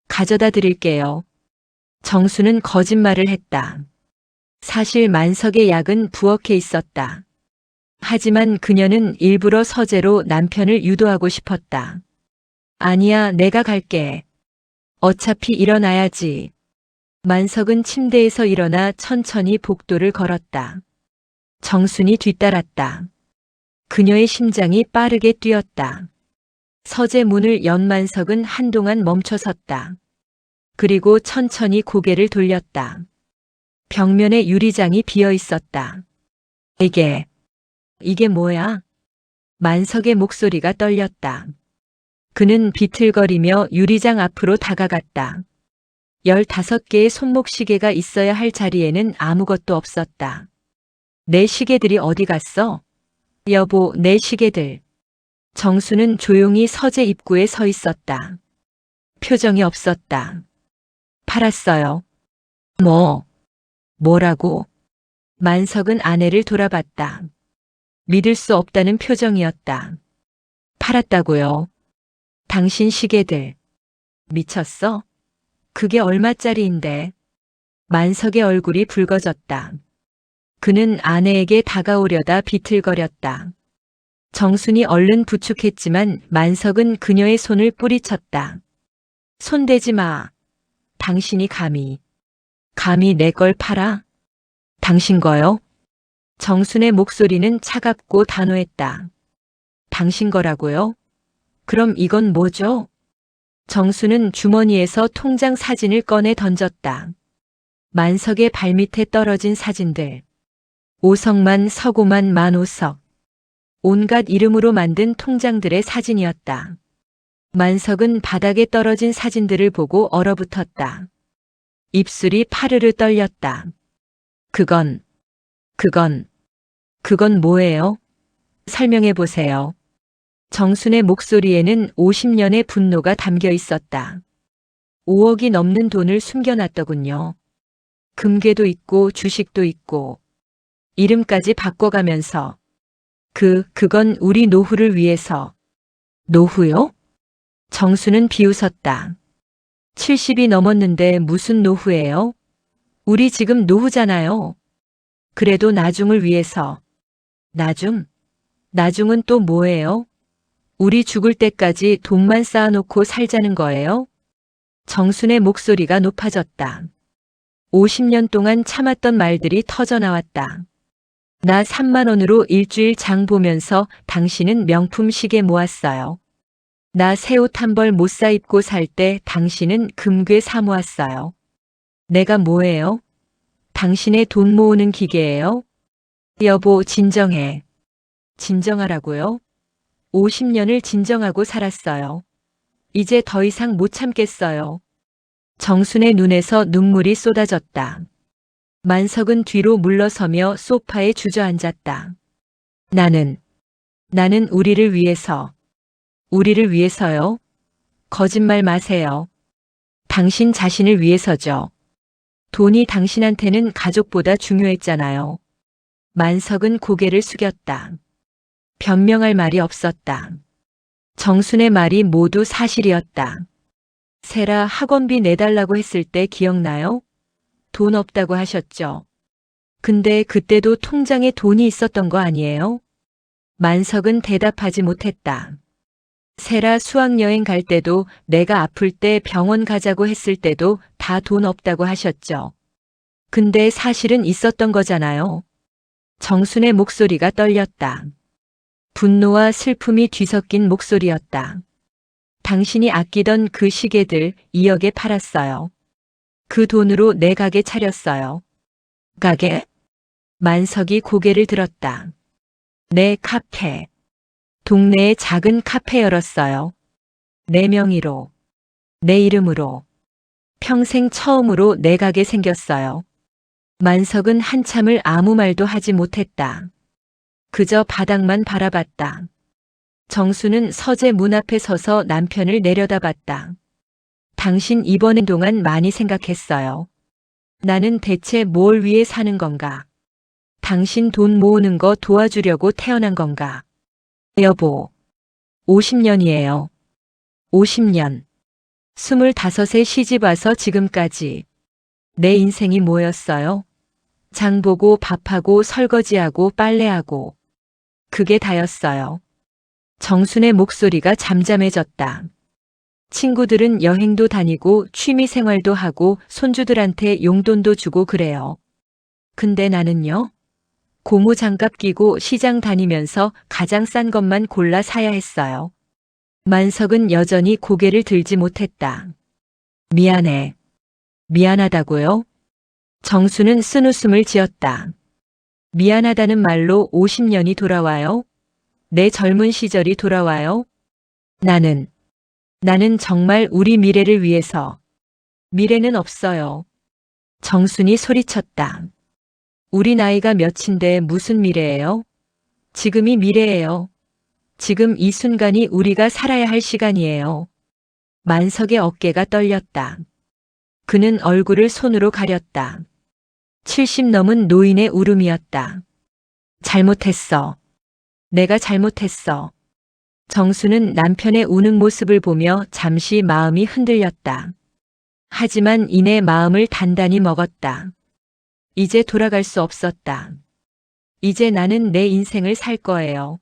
가져다 드릴게요. 정수는 거짓말을 했다. 사실 만석의 약은 부엌에 있었다. 하지만 그녀는 일부러 서재로 남편을 유도하고 싶었다. 아니야, 내가 갈게. 어차피 일어나야지. 만석은 침대에서 일어나 천천히 복도를 걸었다. 정순이 뒤따랐다. 그녀의 심장이 빠르게 뛰었다. 서재 문을 연 만석은 한동안 멈춰섰다. 그리고 천천히 고개를 돌렸다. 벽면에 유리장이 비어 있었다. 이게 뭐야? 만석의 목소리가 떨렸다. 그는 비틀거리며 유리장 앞으로 다가갔다. 15개의 손목시계가 있어야 할 자리에는 아무것도 없었다. 내 시계들이 어디 갔어? 여보, 내 시계들. 정수는 조용히 서재 입구에 서 있었다. 표정이 없었다. 팔았어요. 뭐라고? 만석은 아내를 돌아봤다. 믿을 수 없다는 표정이었다. 팔았다고요? 당신 시계들. 미쳤어? 그게 얼마짜리인데? 만석의 얼굴이 붉어졌다. 그는 아내에게 다가오려다 비틀거렸다. 정순이 얼른 부축했지만 만석은 그녀의 손을 뿌리쳤다. 손대지 마. 당신이 감히 내 걸 팔아? 당신 거요? 정순의 목소리는 차갑고 단호했다. 당신 거라고요? 그럼 이건 뭐죠? 정수는 주머니에서 통장 사진을 꺼내 던졌다. 만석의 발밑에 떨어진 사진들. 오석만, 서고만, 만오석. 온갖 이름으로 만든 통장들의 사진이었다. 만석은 바닥에 떨어진 사진들을 보고 얼어붙었다. 입술이 파르르 떨렸다. 그건 뭐예요? 설명해 보세요. 정순의 목소리에는 50년의 분노가 담겨 있었다. 5억이 넘는 돈을 숨겨놨더군요. 금괴도 있고 주식도 있고 이름까지 바꿔가면서 그건 우리 노후를 위해서. 노후요? 정수는 비웃었다. 70이 넘었는데 무슨 노후예요? 우리 지금 노후잖아요. 그래도 나중을 위해서. 나중? 나중은 또 뭐예요? 우리 죽을 때까지 돈만 쌓아놓고 살자는 거예요? 정순의 목소리가 높아졌다. 50년 동안 참았던 말들이 터져나왔다. 나 3만 원으로 일주일 장 보면서 당신은 명품 시계 모았어요. 나 새 옷 한 벌 못 사 입고 살 때 당신은 금괴 사 모았어요. 내가 뭐예요? 당신의 돈 모으는 기계예요? 여보, 진정해. 진정하라고요? 50년을 진정하고 살았어요. 이제 더 이상 못 참겠어요. 정순의 눈에서 눈물이 쏟아졌다. 만석은 뒤로 물러서며 소파에 주저앉았다. 나는 우리를 위해서. 우리를 위해서요? 거짓말 마세요. 당신 자신을 위해서죠. 돈이 당신한테는 가족보다 중요했잖아요. 만석은 고개를 숙였다. 변명할 말이 없었다. 정순의 말이 모두 사실이었다. 세라 학원비 내달라고 했을 때 기억나요? 돈 없다고 하셨죠. 근데 그때도 통장에 돈이 있었던 거 아니에요? 만석은 대답하지 못했다. 세라 수학여행 갈 때도 내가 아플 때 병원 가자고 했을 때도 다 돈 없다고 하셨죠. 근데 사실은 있었던 거잖아요. 정순의 목소리가 떨렸다. 분노와 슬픔이 뒤섞인 목소리였다. 당신이 아끼던 그 시계들 2억에 팔았어요. 그 돈으로 내 가게 차렸어요. 가게? 만석이 고개를 들었다. 내 카페. 동네에 작은 카페 열었어요. 내 명의로. 내 이름으로. 평생 처음으로 내 가게 생겼어요. 만석은 한참을 아무 말도 하지 못했다. 그저 바닥만 바라봤다. 정수는 서재 문 앞에 서서 남편을 내려다봤다. 당신 이번 동안 많이 생각했어요. 나는 대체 뭘 위해 사는 건가? 당신 돈 모으는 거 도와주려고 태어난 건가? 여보, 50년이에요. 50년. 25에 시집 와서 지금까지. 내 인생이 뭐였어요? 장 보고 밥하고 설거지하고 빨래하고. 그게 다였어요. 정순의 목소리가 잠잠해졌다. 친구들은 여행도 다니고 취미 생활도 하고 손주들한테 용돈도 주고 그래요. 근데 나는요? 고무장갑 끼고 시장 다니면서 가장 싼 것만 골라 사야 했어요. 만석은 여전히 고개를 들지 못했다. 미안해. 미안하다고요? 정수는 쓴웃음을 지었다. 미안하다는 말로 50년이 돌아와요? 내 젊은 시절이 돌아와요? 나는 정말 우리 미래를 위해서. 미래는 없어요. 정순이 소리쳤다. 우리 나이가 몇인데 무슨 미래예요? 지금이 미래예요. 지금 이 순간이 우리가 살아야 할 시간이에요. 만석의 어깨가 떨렸다. 그는 얼굴을 손으로 가렸다. 70 넘은 노인의 울음이었다. 잘못했어. 내가 잘못했어. 정수는 남편의 우는 모습을 보며 잠시 마음이 흔들렸다. 하지만 이내 마음을 단단히 먹었다. 이제 돌아갈 수 없었다. 이제 나는 내 인생을 살 거예요.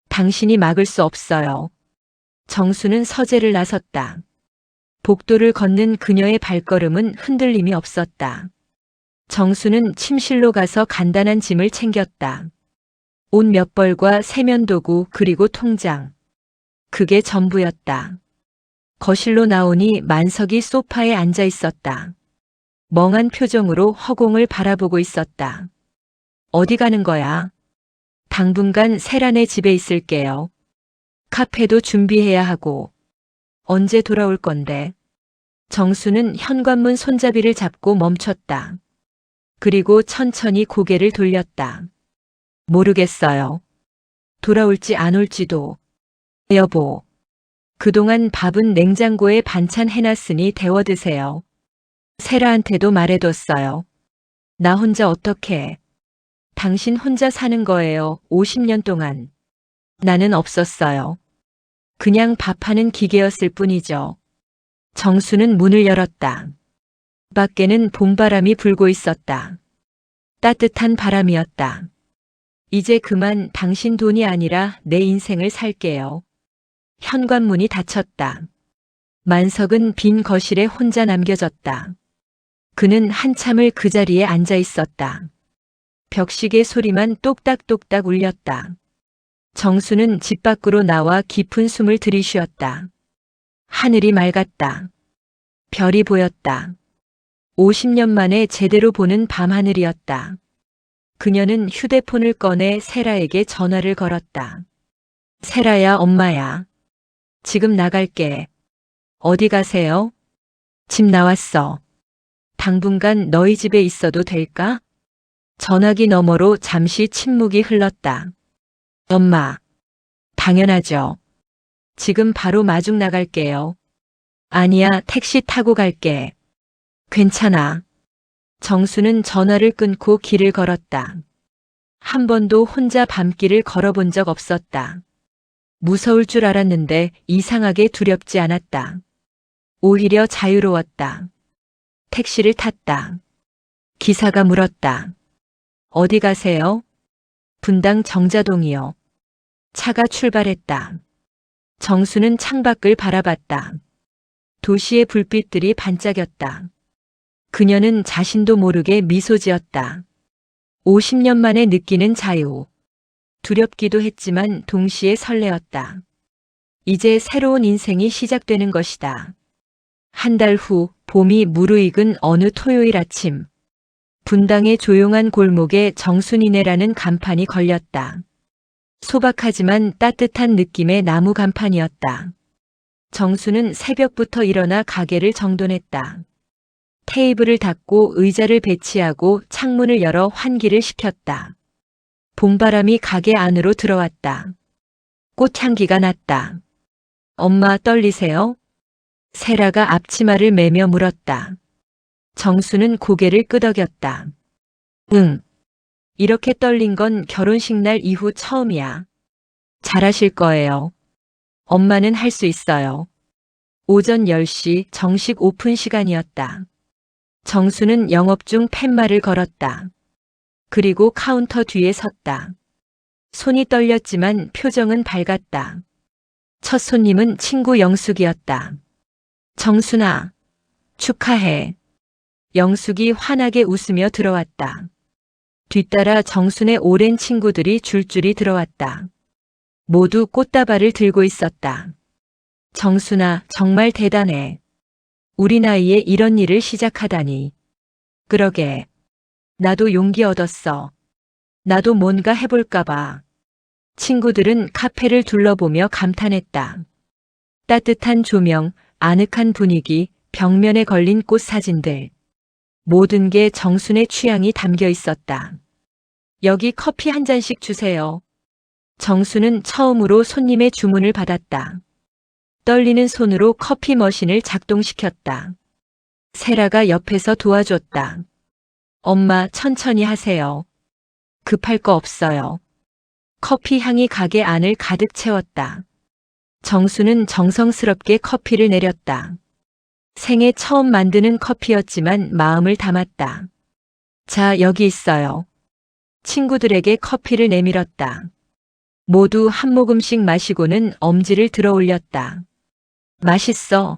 당신이 막을 수 없어요. 정수는 서재를 나섰다. 복도를 걷는 그녀의 발걸음은 흔들림이 없었다. 정수는 침실로 가서 간단한 짐을 챙겼다. 옷 몇 벌과 세면도구 그리고 통장. 그게 전부였다. 거실로 나오니 만석이 소파에 앉아 있었다. 멍한 표정으로 허공을 바라보고 있었다. 어디 가는 거야? 당분간 세란의 집에 있을게요. 카페도 준비해야 하고. 언제 돌아올 건데? 정수는 현관문 손잡이를 잡고 멈췄다. 그리고 천천히 고개를 돌렸다. 모르겠어요. 돌아올지 안 올지도. 여보. 그동안 밥은 냉장고에 반찬 해놨으니 데워 드세요. 세라한테도 말해뒀어요. 나 혼자 어떻게. 당신 혼자 사는 거예요. 50년 동안. 나는 없었어요. 그냥 밥하는 기계였을 뿐이죠. 정수는 문을 열었다. 밖에는 봄바람이 불고 있었다. 따뜻한 바람이었다. 이제 그만 당신 돈이 아니라 내 인생을 살게요. 현관문이 닫혔다. 만석은 빈 거실에 혼자 남겨졌다. 그는 한참을 그 자리에 앉아 있었다. 벽시계 소리만 똑딱똑딱 울렸다. 정수는 집 밖으로 나와 깊은 숨을 들이쉬었다. 하늘이 맑았다. 별이 보였다. 50년 만에 제대로 보는 밤하늘이었다. 그녀는 휴대폰을 꺼내 세라에게 전화를 걸었다. 세라야, 엄마야. 지금 나갈게. 어디 가세요? 집 나왔어. 당분간 너희 집에 있어도 될까? 전화기 너머로 잠시 침묵이 흘렀다. 엄마. 당연하죠. 지금 바로 마중 나갈게요. 아니야, 택시 타고 갈게. 괜찮아. 정수는 전화를 끊고 길을 걸었다. 한 번도 혼자 밤길을 걸어본 적 없었다. 무서울 줄 알았는데 이상하게 두렵지 않았다. 오히려 자유로웠다. 택시를 탔다. 기사가 물었다. 어디 가세요? 분당 정자동이요. 차가 출발했다. 정수는 창밖을 바라봤다. 도시의 불빛들이 반짝였다. 그녀는 자신도 모르게 미소 지었다. 50년 만에 느끼는 자유. 두렵기도 했지만 동시에 설레었다. 이제 새로운 인생이 시작되는 것이다. 한 달 후 봄이 무르익은 어느 토요일 아침. 분당의 조용한 골목에 정순이네라는 간판이 걸렸다. 소박하지만 따뜻한 느낌의 나무 간판이었다. 정수는 새벽부터 일어나 가게를 정돈했다. 테이블을 닦고 의자를 배치하고 창문을 열어 환기를 시켰다. 봄바람이 가게 안으로 들어왔다. 꽃향기가 났다. 엄마 떨리세요? 세라가 앞치마를 매며 물었다. 정수는 고개를 끄덕였다. 응. 이렇게 떨린 건 결혼식 날 이후 처음이야. 잘하실 거예요. 엄마는 할 수 있어요. 오전 10시 정식 오픈 시간이었다. 정수는 영업 중 팻말을 걸었다. 그리고 카운터 뒤에 섰다. 손이 떨렸지만 표정은 밝았다. 첫 손님은 친구 영숙이었다. 정순아, 축하해. 영숙이 환하게 웃으며 들어왔다. 뒤따라 정순의 오랜 친구들이 줄줄이 들어왔다. 모두 꽃다발을 들고 있었다. 정순아, 정말 대단해. 우리 나이에 이런 일을 시작하다니. 그러게. 나도 용기 얻었어. 나도 뭔가 해볼까봐. 친구들은 카페를 둘러보며 감탄했다. 따뜻한 조명, 아늑한 분위기, 벽면에 걸린 꽃 사진들. 모든 게 정순의 취향이 담겨 있었다. 여기 커피 한 잔씩 주세요. 정수는 처음으로 손님의 주문을 받았다. 떨리는 손으로 커피 머신을 작동시켰다. 세라가 옆에서 도와줬다. 엄마, 천천히 하세요. 급할 거 없어요. 커피 향이 가게 안을 가득 채웠다. 정수는 정성스럽게 커피를 내렸다. 생애 처음 만드는 커피였지만 마음을 담았다. 자, 여기 있어요. 친구들에게 커피를 내밀었다. 모두 한 모금씩 마시고는 엄지를 들어 올렸다. 맛있어.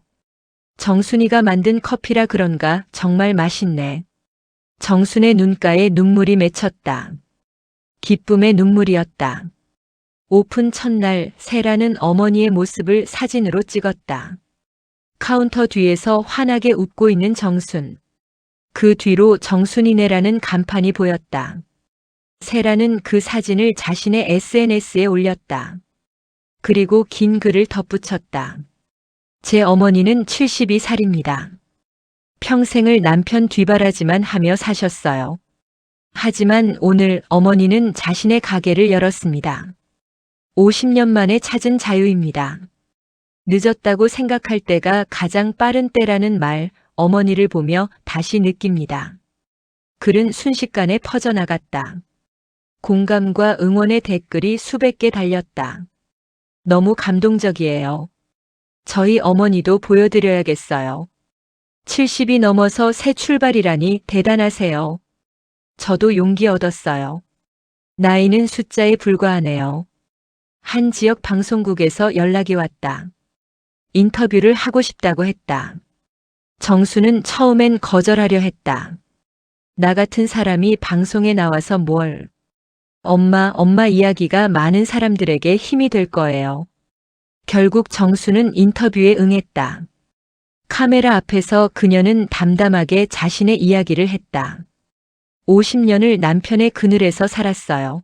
정순이가 만든 커피라 그런가 정말 맛있네. 정순의 눈가에 눈물이 맺혔다. 기쁨의 눈물이었다. 오픈 첫날 세라는 어머니의 모습을 사진으로 찍었다. 카운터 뒤에서 환하게 웃고 있는 정순. 그 뒤로 정순이네라는 간판이 보였다. 세라는 그 사진을 자신의 SNS에 올렸다. 그리고 긴 글을 덧붙였다. 제 어머니는 72살입니다. 평생을 남편 뒷바라지만 하며 사셨어요. 하지만 오늘 어머니는 자신의 가게를 열었습니다. 50년 만에 찾은 자유입니다. 늦었다고 생각할 때가 가장 빠른 때라는 말, 어머니를 보며 다시 느낍니다. 글은 순식간에 퍼져나갔다. 공감과 응원의 댓글이 수백 개 달렸다. 너무 감동적이에요. 저희 어머니도 보여드려야겠어요. 70이 넘어서 새 출발이라니 대단하세요. 저도 용기 얻었어요. 나이는 숫자에 불과하네요. 한 지역 방송국에서 연락이 왔다. 인터뷰를 하고 싶다고 했다. 정수는 처음엔 거절하려 했다. 나 같은 사람이 방송에 나와서 뭘. 엄마 이야기가 많은 사람들에게 힘이 될 거예요. 결국 정수는 인터뷰에 응했다. 카메라 앞에서 그녀는 담담하게 자신의 이야기를 했다. 50년을 남편의 그늘에서 살았어요.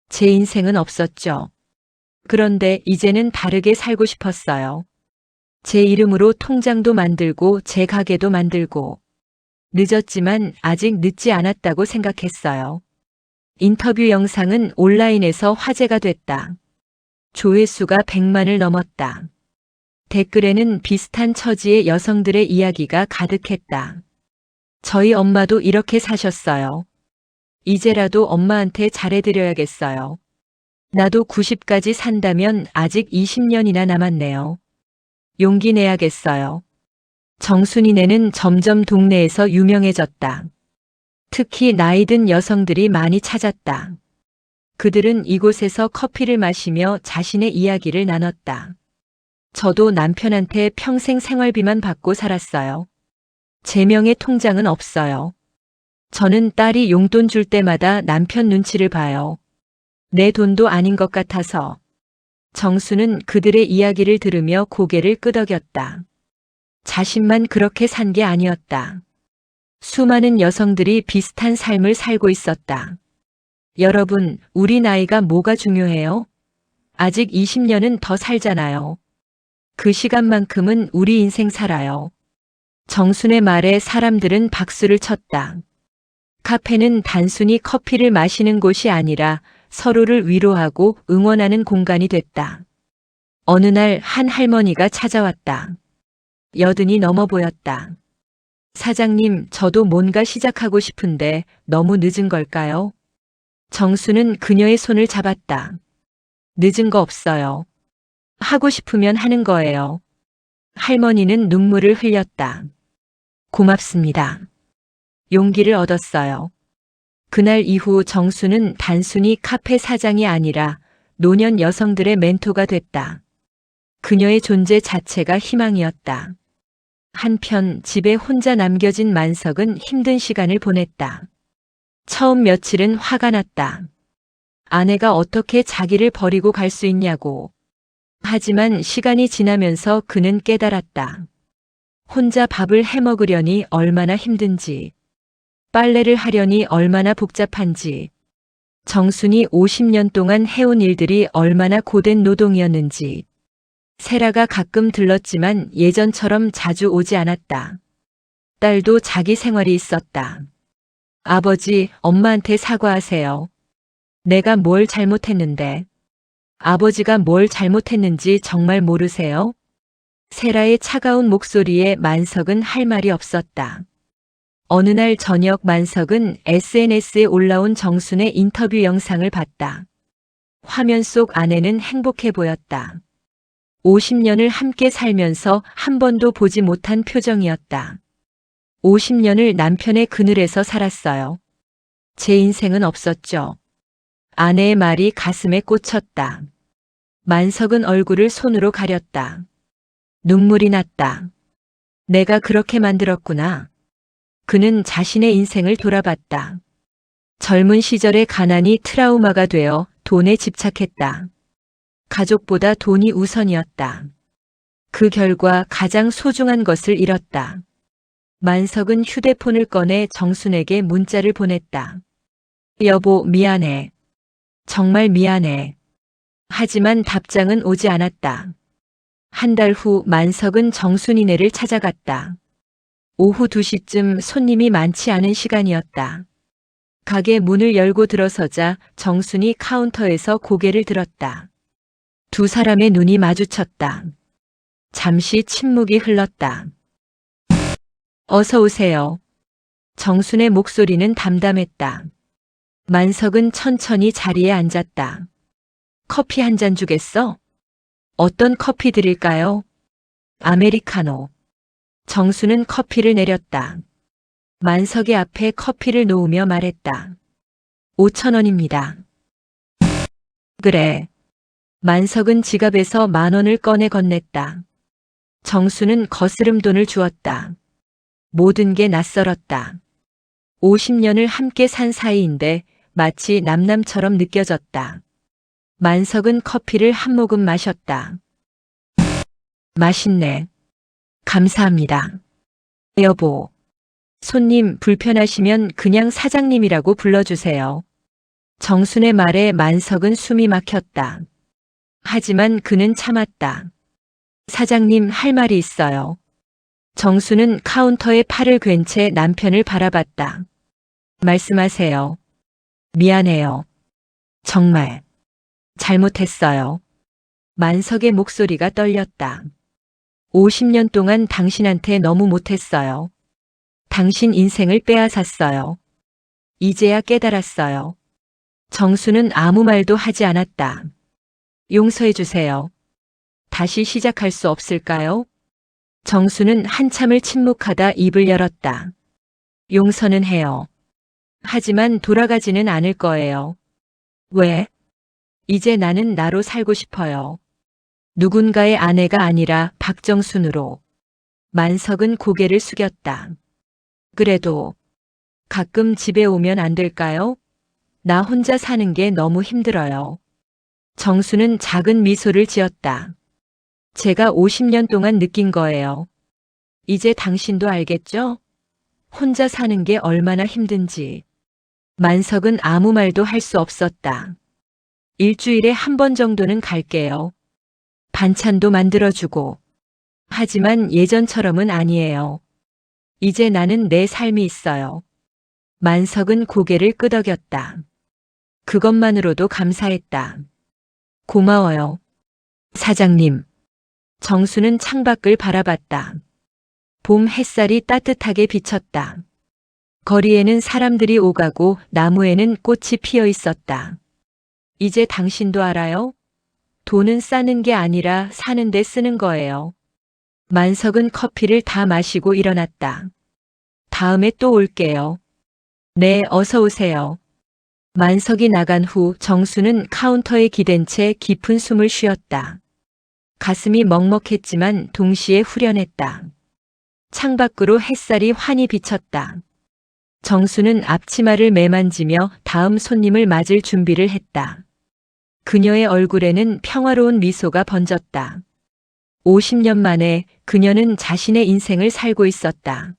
제 인생은 없었죠. 그런데 이제는 다르게 살고 싶었어요. 제 이름으로 통장도 만들고 제 가게도 만들고. 늦었지만 아직 늦지 않았다고 생각했어요. 인터뷰 영상은 온라인에서 화제가 됐다. 조회수가 100만을 넘었다. 댓글에는 비슷한 처지의 여성들의 이야기가 가득했다. 저희 엄마도 이렇게 사셨어요. 이제라도 엄마한테 잘해드려야겠어요. 나도 90까지 산다면 아직 20년이나 남았네요. 용기 내야겠어요. 정순이네는 점점 동네에서 유명해졌다. 특히 나이 든 여성들이 많이 찾았다. 그들은 이곳에서 커피를 마시며 자신의 이야기를 나눴다. 저도 남편한테 평생 생활비만 받고 살았어요. 제 명의 통장은 없어요. 저는 딸이 용돈 줄 때마다 남편 눈치를 봐요. 내 돈도 아닌 것 같아서. 정수는 그들의 이야기를 들으며 고개를 끄덕였다. 자신만 그렇게 산 게 아니었다. 수많은 여성들이 비슷한 삶을 살고 있었다. 여러분, 우리 나이가 뭐가 중요해요? 아직 20년은 더 살잖아요. 그 시간만큼은 우리 인생 살아요. 정순의 말에 사람들은 박수를 쳤다. 카페는 단순히 커피를 마시는 곳이 아니라 서로를 위로하고 응원하는 공간이 됐다. 어느 날 한 할머니가 찾아왔다. 여든이 넘어 보였다. 사장님, 저도 뭔가 시작하고 싶은데 너무 늦은 걸까요? 정수는 그녀의 손을 잡았다. 늦은 거 없어요. 하고 싶으면 하는 거예요. 할머니는 눈물을 흘렸다. 고맙습니다. 용기를 얻었어요. 그날 이후 정수는 단순히 카페 사장이 아니라 노년 여성들의 멘토가 됐다. 그녀의 존재 자체가 희망이었다. 한편 집에 혼자 남겨진 만석은 힘든 시간을 보냈다. 처음 며칠은 화가 났다. 아내가 어떻게 자기를 버리고 갈 수 있냐고. 하지만 시간이 지나면서 그는 깨달았다. 혼자 밥을 해 먹으려니 얼마나 힘든지. 빨래를 하려니 얼마나 복잡한지. 정순이 50년 동안 해온 일들이 얼마나 고된 노동이었는지. 세라가 가끔 들렀지만 예전처럼 자주 오지 않았다. 딸도 자기 생활이 있었다. 아버지, 엄마한테 사과하세요. 내가 뭘 잘못했는데. 아버지가 뭘 잘못했는지 정말 모르세요? 세라의 차가운 목소리에 만석은 할 말이 없었다. 어느 날 저녁 만석은 SNS에 올라온 정순의 인터뷰 영상을 봤다. 화면 속 아내는 행복해 보였다. 50년을 함께 살면서 한 번도 보지 못한 표정이었다. 50년을 남편의 그늘에서 살았어요. 제 인생은 없었죠. 아내의 말이 가슴에 꽂혔다. 만석은 얼굴을 손으로 가렸다. 눈물이 났다. 내가 그렇게 만들었구나. 그는 자신의 인생을 돌아봤다. 젊은 시절의 가난이 트라우마가 되어 돈에 집착했다. 가족보다 돈이 우선이었다. 그 결과 가장 소중한 것을 잃었다. 만석은 휴대폰을 꺼내 정순에게 문자를 보냈다. 여보, 미안해. 정말 미안해. 하지만 답장은 오지 않았다. 한 달 후 만석은 정순이네를 찾아갔다. 오후 2시쯤 손님이 많지 않은 시간이었다. 가게 문을 열고 들어서자 정순이 카운터에서 고개를 들었다. 두 사람의 눈이 마주쳤다. 잠시 침묵이 흘렀다. 어서 오세요. 정순의 목소리는 담담했다. 만석은 천천히 자리에 앉았다. 커피 한 잔 주겠어? 어떤 커피 드릴까요? 아메리카노. 정수는 커피를 내렸다. 만석의 앞에 커피를 놓으며 말했다. 5,000원입니다. 그래. 만석은 지갑에서 10,000원을 꺼내 건넸다. 정수는 거스름 돈을 주었다. 모든 게 낯설었다. 50년을 함께 산 사이인데 마치 남남처럼 느껴졌다. 만석은 커피를 한 모금 마셨다. 맛있네. 감사합니다. 여보. 손님 불편하시면 그냥 사장님이라고 불러주세요. 정순의 말에 만석은 숨이 막혔다. 하지만 그는 참았다. 사장님 할 말이 있어요. 정수는 카운터에 팔을 괜 채 남편을 바라봤다. 말씀하세요. 미안해요. 정말. 잘못했어요. 만석의 목소리가 떨렸다. 50년 동안 당신한테 너무 못했어요. 당신 인생을 빼앗았어요. 이제야 깨달았어요. 정수는 아무 말도 하지 않았다. 용서해 주세요. 다시 시작할 수 없을까요? 정수는 한참을 침묵하다 입을 열었다. 용서는 해요. 하지만 돌아가지는 않을 거예요. 왜? 이제 나는 나로 살고 싶어요. 누군가의 아내가 아니라 박정순으로. 만석은 고개를 숙였다. 그래도 가끔 집에 오면 안 될까요? 나 혼자 사는 게 너무 힘들어요. 정수는 작은 미소를 지었다. 제가 50년 동안 느낀 거예요. 이제 당신도 알겠죠? 혼자 사는 게 얼마나 힘든지. 만석은 아무 말도 할 수 없었다. 일주일에 한 번 정도는 갈게요. 반찬도 만들어주고. 하지만 예전처럼은 아니에요. 이제 나는 내 삶이 있어요. 만석은 고개를 끄덕였다. 그것만으로도 감사했다. 고마워요. 사장님. 정수는 창밖을 바라봤다. 봄 햇살이 따뜻하게 비쳤다. 거리에는 사람들이 오가고 나무에는 꽃이 피어 있었다. 이제 당신도 알아요? 돈은 싸는 게 아니라 사는 데 쓰는 거예요. 만석은 커피를 다 마시고 일어났다. 다음에 또 올게요. 네, 어서 오세요. 만석이 나간 후 정수는 카운터에 기댄 채 깊은 숨을 쉬었다. 가슴이 먹먹했지만 동시에 후련했다. 창밖으로 햇살이 환히 비쳤다. 정수는 앞치마를 매만지며 다음 손님을 맞을 준비를 했다. 그녀의 얼굴에는 평화로운 미소가 번졌다. 50년 만에 그녀는 자신의 인생을 살고 있었다.